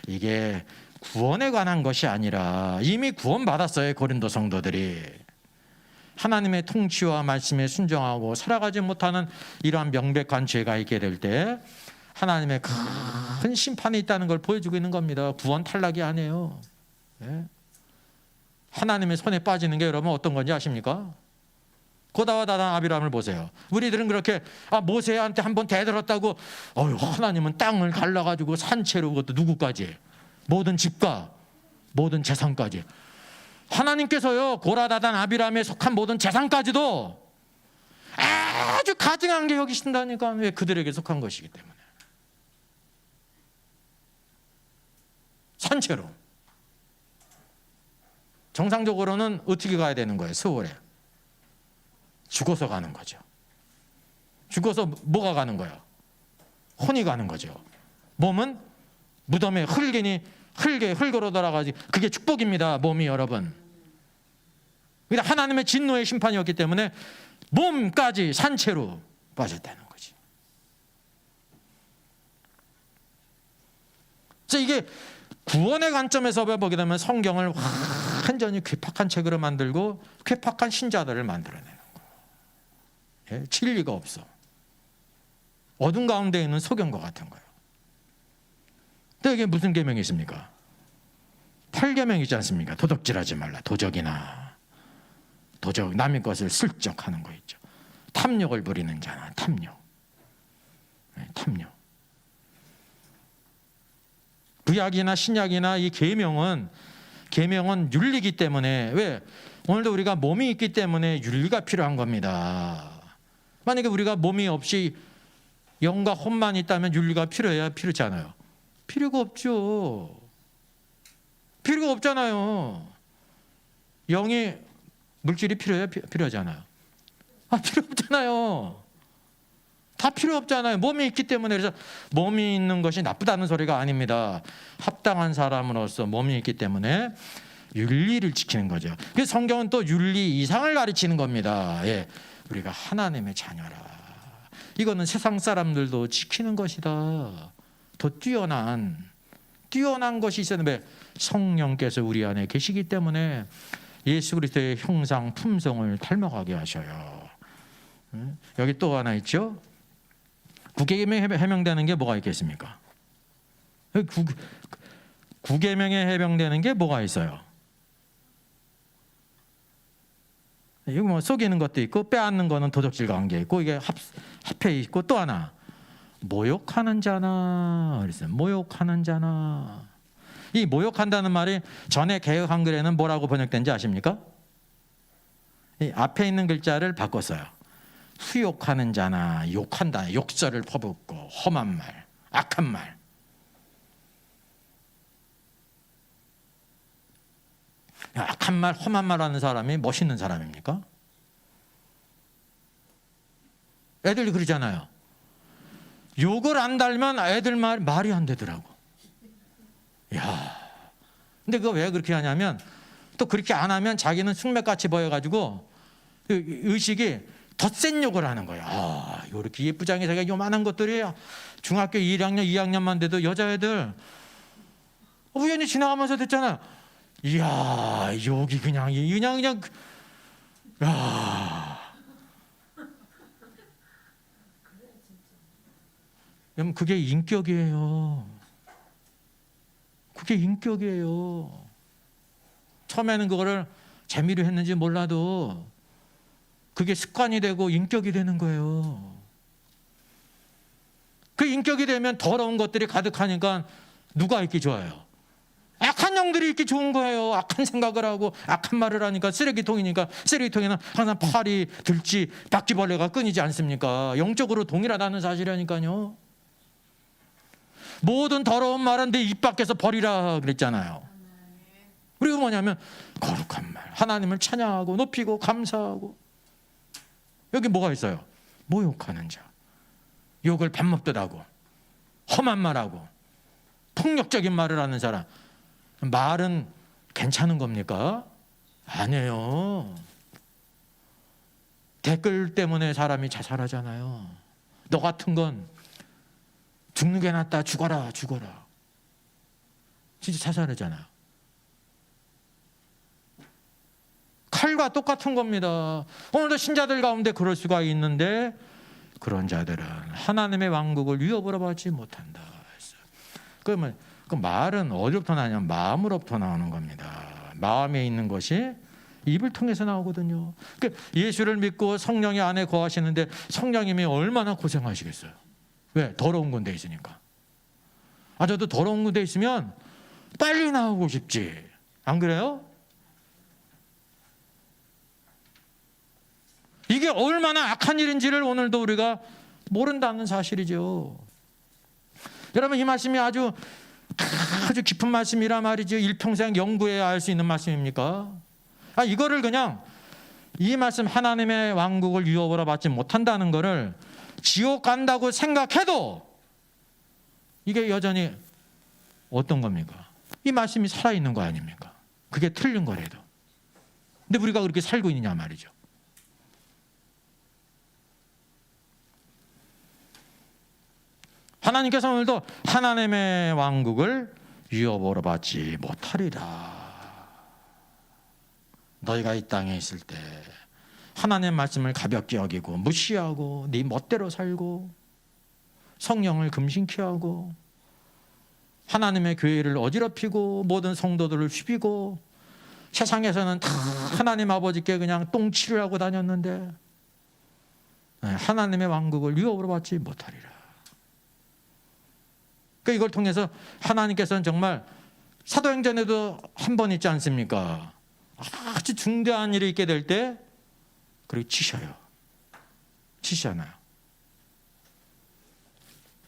이게 구원에 관한 것이 아니라 이미 구원받았어요. 고린도 성도들이 하나님의 통치와 말씀에 순종하고 살아가지 못하는 이러한 명백한 죄가 있게 될 때 하나님의 큰 심판이 있다는 걸 보여주고 있는 겁니다. 구원 탈락이 아니에요. 네? 하나님의 손에 빠지는 게 여러분 어떤 건지 아십니까? 고다와 다단 아비람을 보세요. 우리들은 그렇게 모세한테 한번 대들었다고 하나님은 땅을 갈라가지고 산채로, 그것도 누구까지? 모든 집과 모든 재산까지. 하나님께서요 고라다단 아비람에 속한 모든 재산까지도 아주 가증한 게 여기신다니까. 왜? 그들에게 속한 것이기 때문에. 산채로. 정상적으로는 어떻게 가야 되는 거예요? 세월에 죽어서 가는 거죠. 죽어서 뭐가 가는 거예요? 혼이 가는 거죠. 몸은 무덤에 흙으로 돌아가지. 그게 축복입니다. 몸이 여러분. 그러니까 하나님의 진노의 심판이었기 때문에 몸까지 산채로 빠졌다는 거지. 그래서 이게 구원의 관점에서 보게 되면 성경을 완전히 괴팍한 책으로 만들고 괴팍한 신자들을 만들어내는 거예요. 예? 진리가 없어. 어둠 가운데 있는 소경과 같은 거예요. 근데 이게 무슨 계명이 있습니까? 8계명이지 않습니까? 도둑질하지 말라. 도적이나 도적 남의 것을 슬쩍 하는 거 있죠. 탐욕을 부리는 자나 탐욕. 네, 탐욕. 구약이나 신약이나 이 계명은 윤리이기 때문에 왜? 오늘도 우리가 몸이 있기 때문에 윤리가 필요한 겁니다. 만약에 우리가 몸이 없이 영과 혼만 있다면 윤리가 필요해야 필요치 않아요? 필요가 없죠. 필요가 없잖아요. 영이 물질이 필요해야 필요하지 않아요? 필요 없잖아요. 다 필요 없잖아요. 몸이 있기 때문에. 그래서 몸이 있는 것이 나쁘다는 소리가 아닙니다. 합당한 사람으로서 몸이 있기 때문에 윤리를 지키는 거죠. 그래서 성경은 또 윤리 이상을 가르치는 겁니다. 예, 우리가 하나님의 자녀라. 이거는 세상 사람들도 지키는 것이다. 더 뛰어난 것이 있었는데 성령께서 우리 안에 계시기 때문에 예수 그리스도의 형상 품성을 닮아가게 하셔요. 여기 또 하나 있죠. 구계명에 해명되는 게 뭐가 있겠습니까? 구계명에 해명되는 게 뭐가 있어요? 이거 뭐 속이는 것도 있고 빼앗는 거는 도적질 관계 있고 이게 합해 있고 또 하나 모욕하는 자나 그랬어요. 모욕하는 자나. 이 모욕한다는 말이 전에 개역 한글에는 뭐라고 번역된지 아십니까? 이 앞에 있는 글자를 바꿨어요. 후욕하는 자나 욕한다. 욕설을 퍼붓고 험한 말, 악한 말. 악한 말, 험한 말 하는 사람이 멋있는 사람입니까? 애들이 그러잖아요. 욕을 안 달면 애들 말이 안 되더라고. 야, 근데 그거 왜 그렇게 하냐면 또 그렇게 안 하면 자기는 숙맥같이 보여가지고 의식이 더 센 욕을 하는 거야. 이렇게 예쁘장이 자기가 요만한 것들이 중학교 1학년, 2학년만 돼도 여자애들 우연히 지나가면서 듣잖아요. 이야, 욕이 그냥, 야. 여러분, 그게 인격이에요. 그게 인격이에요. 처음에는 그거를 재미로 했는지 몰라도 그게 습관이 되고 인격이 되는 거예요. 그 인격이 되면 더러운 것들이 가득하니까 누가 있기 좋아요? 악한 영들이 있기 좋은 거예요. 악한 생각을 하고 악한 말을 하니까 쓰레기통이니까 쓰레기통에는 항상 파리, 들쥐, 바퀴벌레가 끊이지 않습니까? 영적으로 동일하다는 사실이라니까요. 모든 더러운 말은 내 입 밖에서 버리라 그랬잖아요. 그리고 뭐냐면 거룩한 말, 하나님을 찬양하고 높이고 감사하고. 여기 뭐가 있어요? 모욕하는 자, 욕을 밥 먹듯 하고 험한 말하고 폭력적인 말을 하는 사람. 말은 괜찮은 겁니까? 아니에요. 댓글 때문에 사람이 자살하잖아요. 너 같은 건 죽는 게 낫다. 죽어라. 진짜 자살하잖아요. 칼과 똑같은 겁니다. 오늘도 신자들 가운데 그럴 수가 있는데 그런 자들은 하나님의 왕국을 위협으로 받지 못한다. 그러면 그 말은 어디로부터 나냐면 마음으로부터 나오는 겁니다. 마음에 있는 것이 입을 통해서 나오거든요. 그러니까 예수를 믿고 성령이 안에 거하시는데 성령님이 얼마나 고생하시겠어요. 왜? 더러운 군데 있으니까. 저도 더러운 군데 있으면 빨리 나오고 싶지. 안 그래요? 이게 얼마나 악한 일인지를 오늘도 우리가 모른다는 사실이죠. 여러분, 이 말씀이 아주 깊은 말씀이라 말이죠. 일평생 연구해야 알 수 있는 말씀입니까? 이거를 그냥 이 말씀 하나님의 왕국을 유업으로 받지 못한다는 거를 지옥 간다고 생각해도 이게 여전히 어떤 겁니까? 이 말씀이 살아있는 거 아닙니까? 그게 틀린 거래도. 근데 우리가 그렇게 살고 있느냐 말이죠. 하나님께서 오늘도 하나님의 왕국을 유업으로 받지 못하리라. 너희가 이 땅에 있을 때 하나님의 말씀을 가볍게 여기고 무시하고 네 멋대로 살고 성령을 금신케 하고 하나님의 교회를 어지럽히고 모든 성도들을 휘비고 세상에서는 다 하나님 아버지께 그냥 똥치를 하고 다녔는데 하나님의 왕국을 유업으로 받지 못하리라. 그러니까 이걸 통해서 하나님께서는 정말 사도행전에도 한 번 있지 않습니까? 아주 중대한 일이 있게 될 때 그리고 치셔요. 치시잖아요.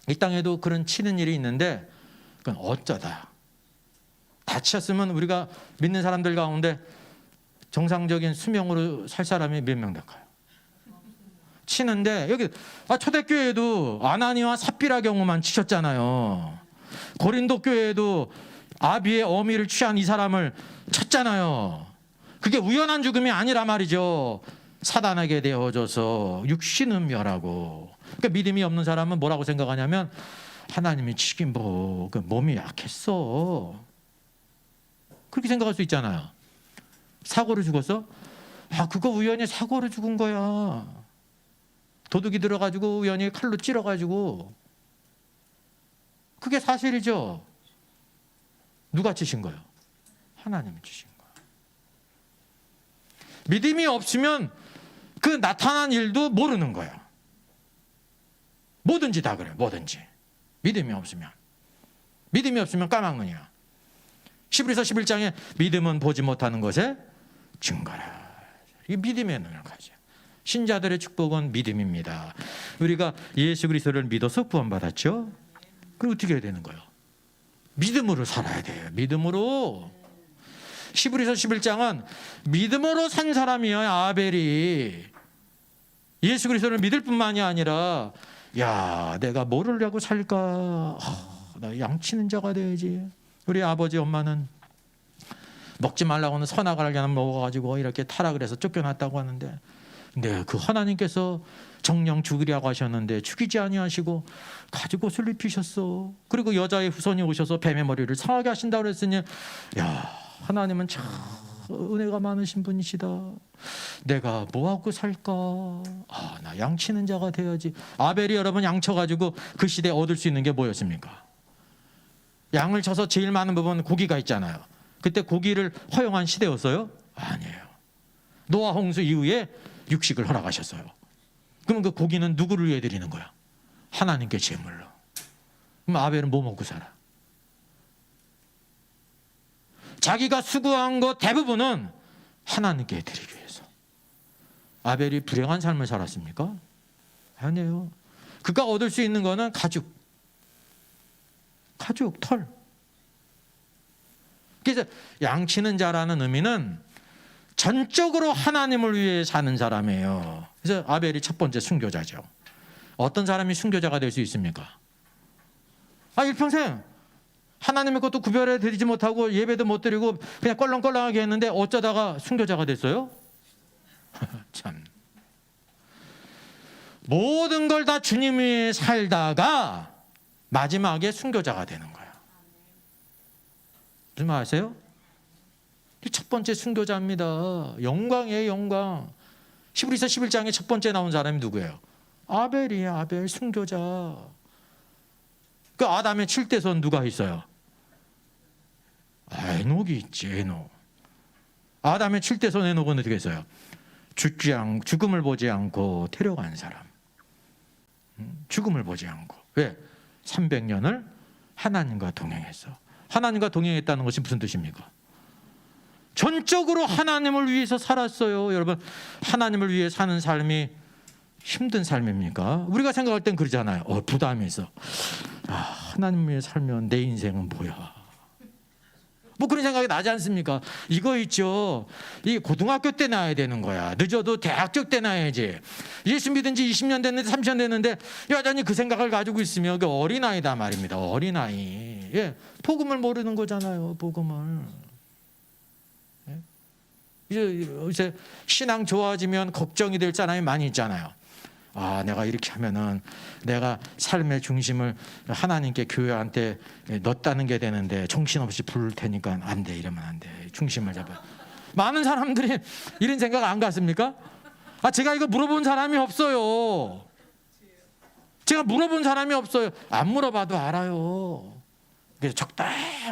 이 땅에도 그런 치는 일이 있는데 그건 어쩌다 다치셨으면 우리가 믿는 사람들 가운데 정상적인 수명으로 살 사람이 몇 명 될까요? 치는데 여기 초대교회에도 아나니와 삽비라 경우만 치셨잖아요. 고린도 교회에도 아비의 어미를 취한 이 사람을 쳤잖아요. 그게 우연한 죽음이 아니라 말이죠. 사단에게 되어져서 육신은 멸하고. 그러니까 믿음이 없는 사람은 뭐라고 생각하냐면 하나님이 치긴 뭐 몸이 약했어. 그렇게 생각할 수 있잖아요. 사고로 죽었어? 그거 우연히 사고로 죽은 거야. 도둑이 들어가지고 우연히 칼로 찔러가지고. 그게 사실이죠. 누가 치신 거예요? 하나님이 치신 거예요. 믿음이 없으면 그 나타난 일도 모르는 거예요. 뭐든지 다 그래요. 뭐든지. 믿음이 없으면 까막눈이야. 히브리서 11장에 믿음은 보지 못하는 것에 증거라. 이 믿음의 눈을 가져. 신자들의 축복은 믿음입니다. 우리가 예수 그리스도를 믿어서 구원받았죠. 그럼 어떻게 해야 되는 거예요? 믿음으로 살아야 돼요. 믿음으로. 히브리서 11장은 믿음으로 산 사람이에요. 아벨이. 예수 그리스도를 믿을 뿐만이 아니라 내가 뭐를 하고 살까? 나 양치는 자가 돼야지. 우리 아버지 엄마는 먹지 말라고는 선악을 그냥 먹어가지고 이렇게 타락을 해서 쫓겨났다고 하는데 그 하나님께서 정령 죽이라고 하셨는데 죽이지 아니하시고 가죽 옷을 입히셨어. 그리고 여자의 후손이 오셔서 뱀의 머리를 상하게 하신다고 그랬으니 하나님은 참 은혜가 많으신 분이시다. 내가 뭐하고 살까? 나 양치는 자가 돼야지. 아벨이 여러분 양쳐가지고 그 시대에 얻을 수 있는 게 뭐였습니까? 양을 쳐서 제일 많은 부분 고기가 있잖아요. 그때 고기를 허용한 시대였어요? 아니에요. 노아 홍수 이후에 육식을 허락하셨어요. 그러면 그 고기는 누구를 위해 드리는 거야? 하나님께 제물로. 그럼 아벨은 뭐 먹고 살아? 자기가 수고한 것 대부분은 하나님께 드리기 위해서. 아벨이 불행한 삶을 살았습니까? 아니에요. 그가 얻을 수 있는 거는 가죽, 털. 그래서 양치는 자라는 의미는 전적으로 하나님을 위해 사는 사람이에요. 그래서 아벨이 첫 번째 순교자죠. 어떤 사람이 순교자가 될 수 있습니까? 일평생 하나님의 것도 구별해 드리지 못하고 예배도 못 드리고 그냥 껄렁껄렁하게 했는데 어쩌다가 순교자가 됐어요? 참. 모든 걸 다 주님 위해 살다가 마지막에 순교자가 되는 거예요. 무슨 말 아세요? 첫 번째 순교자입니다. 영광이에요, 영광. 히브리서 11장에 첫 번째 나온 사람이 누구예요? 아벨이에요, 아벨 순교자. 그 아담의 7대손 누가 있어요? 에녹이 있지, 에녹. 아담의 7대손 에녹은 어떻게 했어요? 죽음을 보지 않고 데려간 사람. 죽음을 보지 않고. 왜? 300년을 하나님과 동행했어. 하나님과 동행했다는 것이 무슨 뜻입니까? 전적으로 하나님을 위해서 살았어요. 여러분, 하나님을 위해 사는 삶이 힘든 삶입니까? 우리가 생각할 땐 그러잖아요. 부담이 있어. 하나님을 위해 살면 내 인생은 뭐야? 뭐 그런 생각이 나지 않습니까? 이거 있죠. 이 고등학교 때 나야 되는 거야. 늦어도 대학교 때 나야지. 예수 믿은 지 20년 됐는데 30년 됐는데 여전히 그 생각을 가지고 있으면 그 어린아이다 말입니다. 어린아이. 복음을 모르는 거잖아요. 복음을. 이제 신앙 좋아지면 걱정이 될 사람이 많이 있잖아요. 아, 내가 이렇게 하면은 내가 삶의 중심을 하나님께 교회한테 넣었다는 게 되는데 정신없이 부를 테니까 안 돼. 이러면 안 돼. 중심을 잡아. 많은 사람들이 이런 생각 안 갖습니까? 아, 제가 이거 물어본 사람이 없어요. 제가 물어본 사람이 없어요. 안 물어봐도 알아요. 그래서 적당히.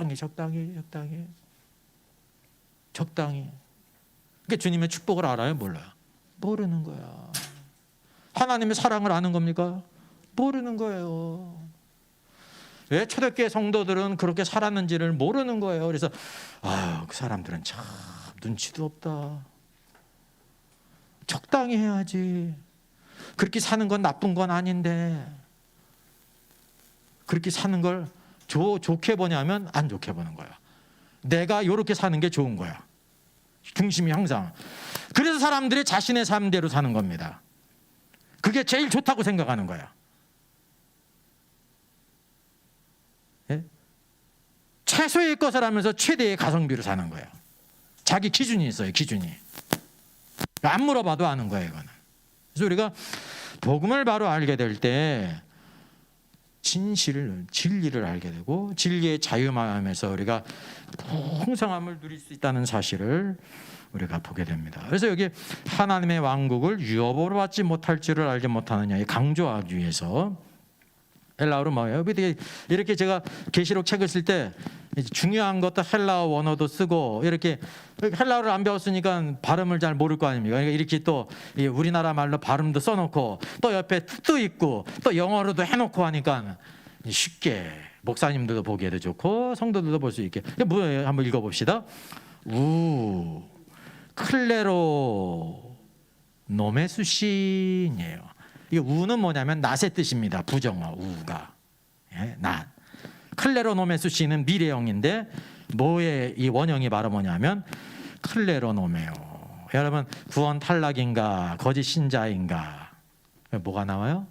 그러니까 주님의 축복을 알아요, 몰라요? 모르는 거야. 하나님의 사랑을 아는 겁니까? 모르는 거예요. 왜 초대교회 성도들은 그렇게 살았는지를 모르는 거예요. 그래서 그 사람들은 참 눈치도 없다. 적당히 해야지. 그렇게 사는 건 나쁜 건 아닌데 그렇게 사는 걸 좋게 보냐면 안 좋게 보는 거야. 내가 이렇게 사는 게 좋은 거야. 중심이 항상. 그래서 사람들이 자신의 삶대로 사는 겁니다. 그게 제일 좋다고 생각하는 거야. 예? 최소의 것을 하면서 최대의 가성비로 사는 거예요. 자기 기준이 있어요. 기준이. 안 물어봐도 아는 거예요. 이거는. 그래서 우리가 복음을 바로 알게 될 때 진리를 알게 되고 진리의 자유마음에서 우리가 풍성함을 누릴 수 있다는 사실을 우리가 보게 됩니다. 그래서 여기 하나님의 왕국을 유업으로 받지 못할 줄을 알지 못하느냐 강조하기 위해서 헬라어로 뭐예요? 이렇게 제가 계시록 책을 쓸 때 중요한 것도 헬라어 원어도 쓰고 이렇게 헬라어를 안 배웠으니까 발음을 잘 모를 거 아닙니까? 그러니까 이렇게 또 우리나라 말로 발음도 써놓고 또 옆에 뜻도 있고 또 영어로도 해놓고 하니까 쉽게 목사님들도 보기에도 좋고 성도들도 볼 수 있게. 뭐예요? 한번 읽어봅시다. 클레로 노메수신이에요. 이 우는 뭐냐면 낫의 뜻입니다. 부정어 우가. 예, 낫. 클레로노메수시는 미래형인데 뭐의 이 원형이 바로 뭐냐면 클레로노메오. 여러분 구원 탈락인가 거짓 신자인가 뭐가 나와요?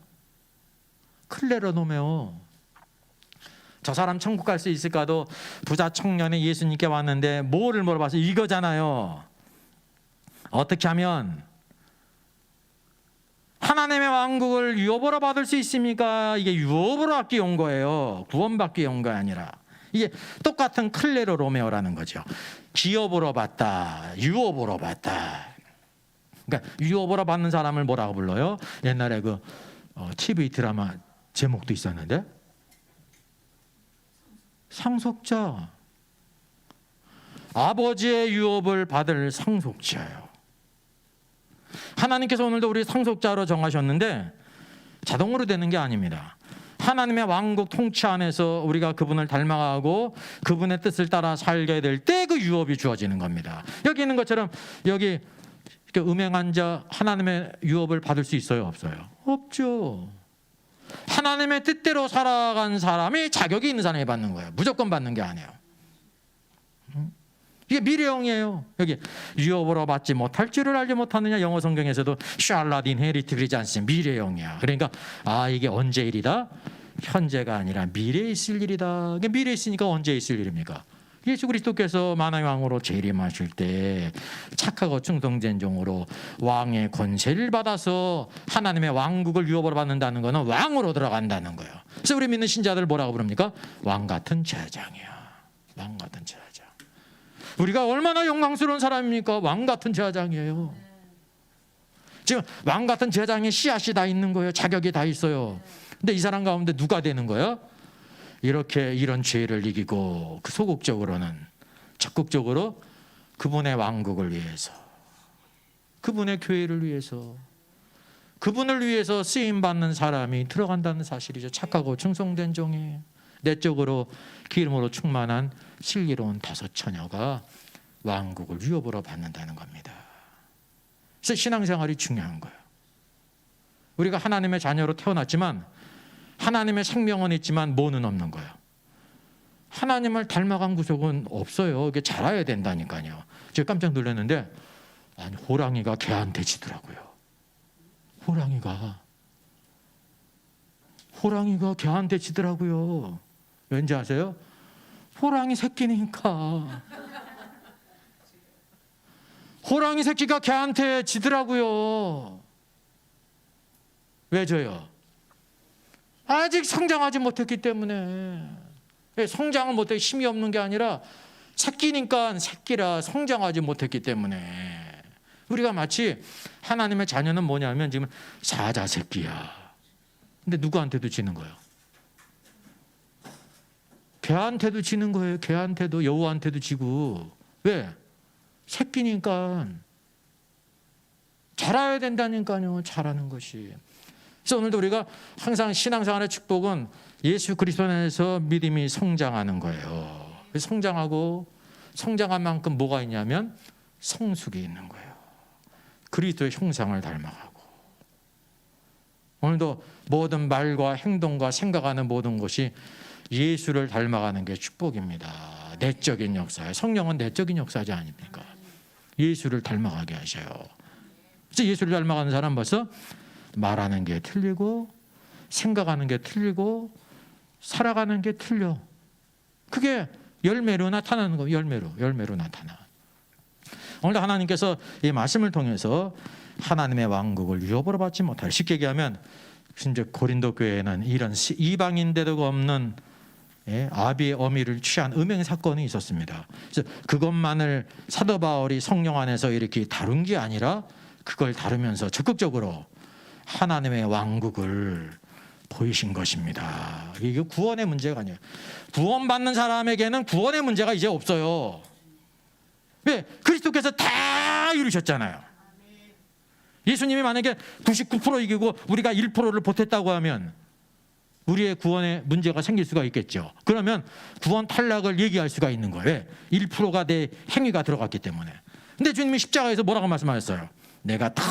클레로노메오. 저 사람 천국 갈 수 있을까도 부자 청년이 예수님께 왔는데 뭐를 물어봐서 이거잖아요. 어떻게 하면 하나님의 왕국을 유업으로 받을 수 있습니까? 이게 유업으로 받기 온 거예요. 구원받기 온 거 아니라. 이게 똑같은 클레로 로메오라는 거죠. 기업으로 받다, 유업으로 받다. 그러니까 유업으로 받는 사람을 뭐라고 불러요? 옛날에 그 TV 드라마 제목도 있었는데 상속자. 아버지의 유업을 받을 상속자예요. 하나님께서 오늘도 우리 상속자로 정하셨는데 자동으로 되는 게 아닙니다. 하나님의 왕국 통치 안에서 우리가 그분을 닮아가고 그분의 뜻을 따라 살게 될 때 그 유업이 주어지는 겁니다. 여기 있는 것처럼 여기 음행한 자 하나님의 유업을 받을 수 있어요? 없어요? 없죠. 하나님의 뜻대로 살아간 사람이 자격이 있는 사람이 받는 거예요. 무조건 받는 게 아니에요. 이게 미래형이에요. 여기 유업으로 받지 못할 줄을 알지 못하느냐. 영어 성경에서도 샬라딘 헤리트 그러지 않습니까? 미래형이야. 그러니까 이게 언제 일이다? 현재가 아니라 미래에 있을 일이다. 이게 미래에 있으니까 언제 있을 일입니까? 예수 그리스도께서 만왕의 왕으로 재림하실 때 착하고 충성된 종으로 왕의 권세를 받아서 하나님의 왕국을 유업으로 받는다는 것은 왕으로 들어간다는 거예요. 그래서 우리 믿는 신자들 뭐라고 부릅니까? 왕 같은 제사장이야. 왕 같은 제사장. 우리가 얼마나 영광스러운 사람입니까? 왕 같은 제사장이에요. 지금 왕 같은 제사장의 씨앗이 다 있는 거예요. 자격이 다 있어요. 근데 이 사람 가운데 누가 되는 거예요? 이렇게 이런 죄를 이기고 그 소극적으로는 적극적으로 그분의 왕국을 위해서 그분의 교회를 위해서 그분을 위해서 쓰임받는 사람이 들어간다는 사실이죠. 착하고 충성된 종이 내적으로 기름으로 충만한 슬기로운 다섯 처녀가 왕국을 유업으로 받는다는 겁니다. 그래서 신앙생활이 중요한 거예요. 우리가 하나님의 자녀로 태어났지만 하나님의 생명은 있지만 뭐는 없는 거예요. 하나님을 닮아간 구석은 없어요. 이게 자라야 된다니까요. 제가 깜짝 놀랐는데 아니 호랑이가 개한테 지더라고요. 호랑이가 개한테 지더라고요. 왠지 아세요? 호랑이 새끼니까. 호랑이 새끼가 개한테 지더라고요. 왜 줘요? 아직 성장하지 못했기 때문에. 성장을 못해 힘이 없는 게 아니라 새끼니까 새끼라 성장하지 못했기 때문에. 우리가 마치 하나님의 자녀는 뭐냐면 지금 사자 새끼야. 근데 누구한테도 지는 거예요? 개한테도 지는 거예요. 개한테도, 여우한테도 지고. 왜? 새끼니까. 자라야 된다니까요. 자라는 것이. 그래서 오늘도 우리가 항상 신앙생활의 축복은 예수 그리스도 안에서 믿음이 성장하는 거예요. 성장하고 성장한 만큼 뭐가 있냐면 성숙이 있는 거예요. 그리스도의 형상을 닮아가고. 오늘도 모든 말과 행동과 생각하는 모든 것이 예수를 닮아가는 게 축복입니다. 내적인 역사예요. 성령은 내적인 역사지 아닙니까? 예수를 닮아가게 하셔요. 그래서 예수를 닮아가는 사람 벌써 말하는 게 틀리고 생각하는 게 틀리고 살아가는 게 틀려. 그게 열매로 나타나는 거예요. 열매로 나타나. 오늘도 하나님께서 이 말씀을 통해서 하나님의 왕국을 유업으로 받지 못할, 쉽게 얘기하면 심지어 고린도 교회에는 이런 이방인데도 없는 아비의 어미를 취한 음행 사건이 있었습니다. 그래서 그것만을 사도 바울이 성령 안에서 이렇게 다룬 게 아니라 그걸 다루면서 적극적으로 하나님의 왕국을 보이신 것입니다. 이게 구원의 문제가 아니에요. 구원받는 사람에게는 구원의 문제가 이제 없어요. 왜? 그리스도께서 다 이루셨잖아요. 예수님이 만약에 99% 이기고 우리가 1%를 보탰다고 하면 우리의 구원에 문제가 생길 수가 있겠죠. 그러면 구원 탈락을 얘기할 수가 있는 거예요. 왜? 1%가 내 행위가 들어갔기 때문에. 근데 주님이 십자가에서 뭐라고 말씀하셨어요? 내가 다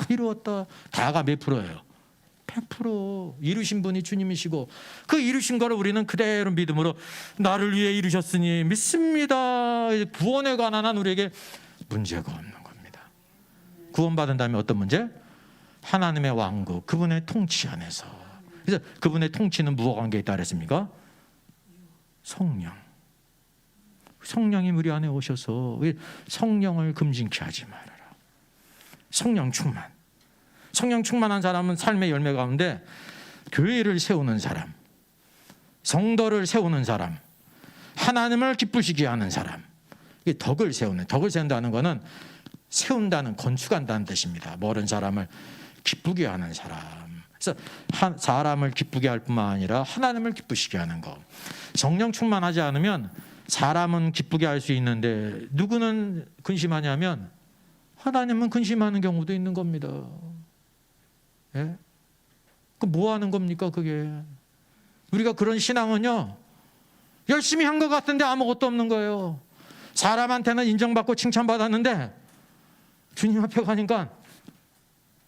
이루었다. 다가 몇 프로예요? 100% 이루신 분이 주님이시고, 그 이루신 거를 우리는 그대로 믿음으로 나를 위해 이루셨으니 믿습니다. 구원에 관한 한 우리에게 문제가 없는 겁니다. 구원받은 다음에 어떤 문제? 하나님의 왕국, 그분의 통치 안에서. 그래서 그분의 통치는 무엇과 관계에 있다 그랬습니까? 성령. 성령이 우리 안에 오셔서 성령을 금진케 하지 말아라. 성령 충만. 성령 충만한 사람은 삶의 열매 가운데 교회를 세우는 사람, 성도를 세우는 사람, 하나님을 기쁘시게 하는 사람, 덕을 세운다는 것은 세운다는, 건축한다는 뜻입니다. 모든 사람을 기쁘게 하는 사람. 그래서 사람을 기쁘게 할 뿐만 아니라 하나님을 기쁘시게 하는 것. 성령 충만하지 않으면 사람은 기쁘게 할 수 있는데 누구는 근심하냐면 하나님은 근심하는 경우도 있는 겁니다. 예? 그 뭐 하는 겁니까 그게? 우리가 그런 신앙은요, 열심히 한 것 같은데 아무것도 없는 거예요. 사람한테는 인정받고 칭찬받았는데 주님 앞에 가니까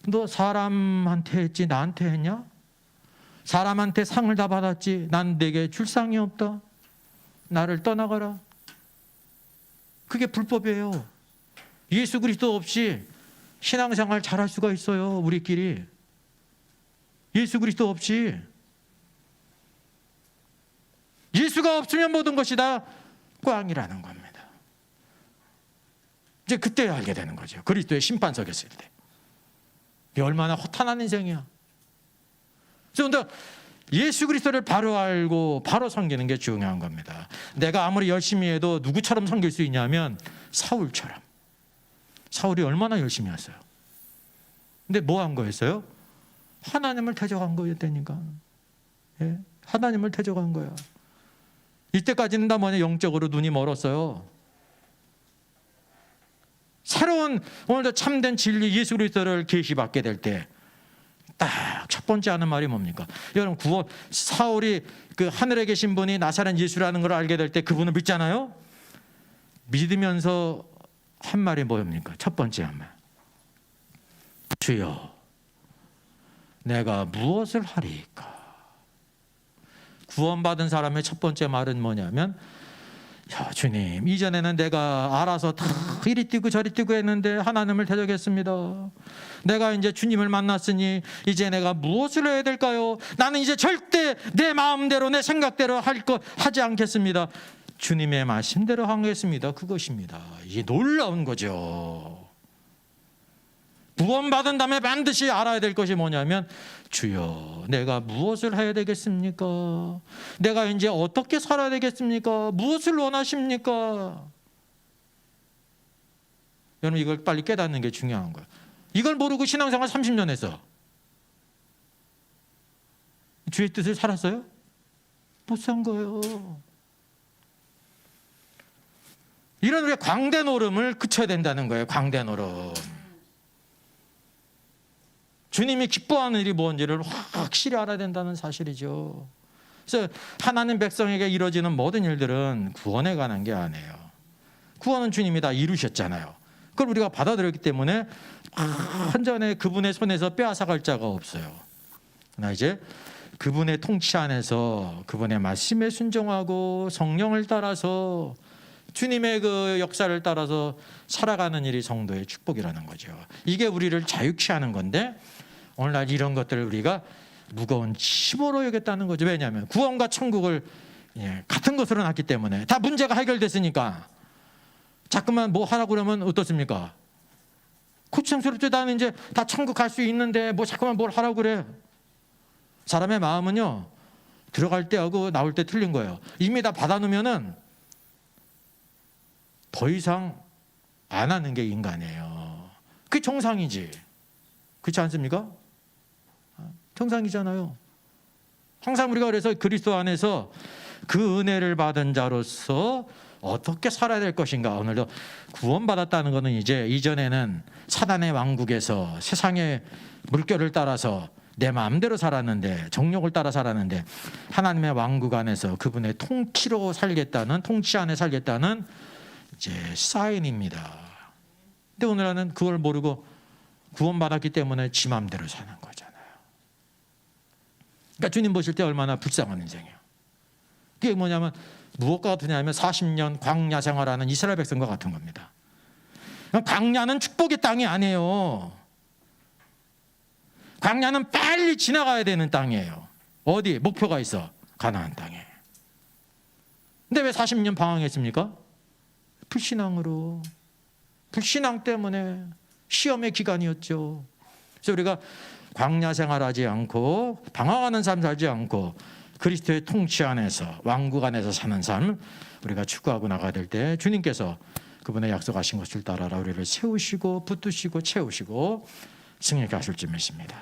너 사람한테 했지 나한테 했냐? 사람한테 상을 다 받았지 난 내게 줄 상이 없다. 나를 떠나가라. 그게 불법이에요. 예수 그리스도 없이 신앙생활 잘할 수가 있어요. 우리끼리. 예수 그리스도 없이. 예수가 없으면 모든 것이 다 꽝이라는 겁니다. 이제 그때 알게 되는 거죠. 그리스도의 심판석에 있을 때. 이게 얼마나 허탄한 인생이야. 그런데 예수 그리스도를 바로 알고 바로 섬기는 게 중요한 겁니다. 내가 아무리 열심히 해도 누구처럼 섬길 수 있냐면 사울처럼. 사울이 얼마나 열심히 했어요. 근데 뭐 한 거였어요? 하나님을 대적한 거였다니까. 예? 하나님을 대적한 거야. 이때까지는 다 뭐냐, 영적으로 눈이 멀었어요. 새로운 오늘도 참된 진리 예수 그리스도를 계시받게 될 때 딱 첫 번째 하는 말이 뭡니까? 여러분, 구원, 사울이 그 하늘에 계신 분이 나사렛 예수라는 걸 알게 될 때 그분을 믿잖아요. 믿으면서 한 말이 뭐입니까? 첫 번째 한 말. 주여, 내가 무엇을 하리이까? 구원받은 사람의 첫 번째 말은 뭐냐면, 야, 주님, 이전에는 내가 알아서 다 이리 뛰고 저리 뛰고 했는데 하나님을 대적했습니다. 내가 이제 주님을 만났으니 이제 내가 무엇을 해야 될까요? 나는 이제 절대 내 마음대로 내 생각대로 하지 않겠습니다. 주님의 말씀대로 하겠습니다. 그것입니다. 이게 놀라운 거죠. 구원받은 다음에 반드시 알아야 될 것이 뭐냐면 주여 내가 무엇을 해야 되겠습니까? 내가 이제 어떻게 살아야 되겠습니까? 무엇을 원하십니까? 여러분 이걸 빨리 깨닫는 게 중요한 거예요. 이걸 모르고 신앙생활 30년 했어. 주의 뜻을 살았어요? 못 산 거예요. 이런 우리의 광대 노름을 그쳐야 된다는 거예요. 광대 노름. 주님이 기뻐하는 일이 뭔지를 확실히 알아야 된다는 사실이죠. 그래서 하나님 백성에게 이루어지는 모든 일들은 구원에 관한 게 아니에요. 구원은 주님이 다 이루셨잖아요. 그걸 우리가 받아들였기 때문에 완전히 그분의 손에서 빼앗아갈 자가 없어요. 그러나 이제 그분의 통치 안에서 그분의 말씀에 순종하고 성령을 따라서 주님의 그 역사를 따라서 살아가는 일이 성도의 축복이라는 거죠. 이게 우리를 자유케 하는 건데 오늘날 이런 것들을 우리가 무거운 짐으로 여겼다는 거죠. 왜냐하면 구원과 천국을 같은 것으로 놨기 때문에 다 문제가 해결됐으니까 자꾸만 뭐 하라고 그러면 어떻습니까? 고추장스럽죠. 나는 이제 다 천국 갈 수 있는데 뭐 자꾸만 뭘 하라고 그래. 사람의 마음은요 들어갈 때하고 나올 때 틀린 거예요. 이미 다 받아놓으면은 더 이상 안 하는 게 인간이에요. 그게 정상이지. 그렇지 않습니까? 정상이잖아요. 항상 우리가 그래서 그리스도 안에서 그 은혜를 받은 자로서 어떻게 살아야 될 것인가. 오늘도 구원받았다는 것은 이제 이전에는 사단의 왕국에서 세상의 물결을 따라서 내 마음대로 살았는데 정욕을 따라 살았는데 하나님의 왕국 안에서 그분의 통치로 살겠다는 통치 안에 살겠다는 이제 사인입니다. 근데 오늘은 그걸 모르고 구원받았기 때문에 지 마음대로 사는 거잖아요. 그러니까 주님 보실 때 얼마나 불쌍한 인생이에요. 그게 뭐냐면 무엇과 같으냐면 40년 광야 생활하는 이스라엘 백성과 같은 겁니다. 광야는 축복의 땅이 아니에요. 광야는 빨리 지나가야 되는 땅이에요. 어디? 목표가 있어. 가나안 땅에. 근데 왜 40년 방황했습니까? 불신앙으로. 불신앙 때문에 시험의 기간이었죠. 그래서 우리가 광야 생활하지 않고 방황하는 삶 살지 않고 그리스도의 통치 안에서 왕국 안에서 사는 삶 우리가 추구하고 나가야 될 때 주님께서 그분의 약속하신 것을 따라라 우리를 세우시고 붙드시고 채우시고 승리케 하실 줄 믿습니다.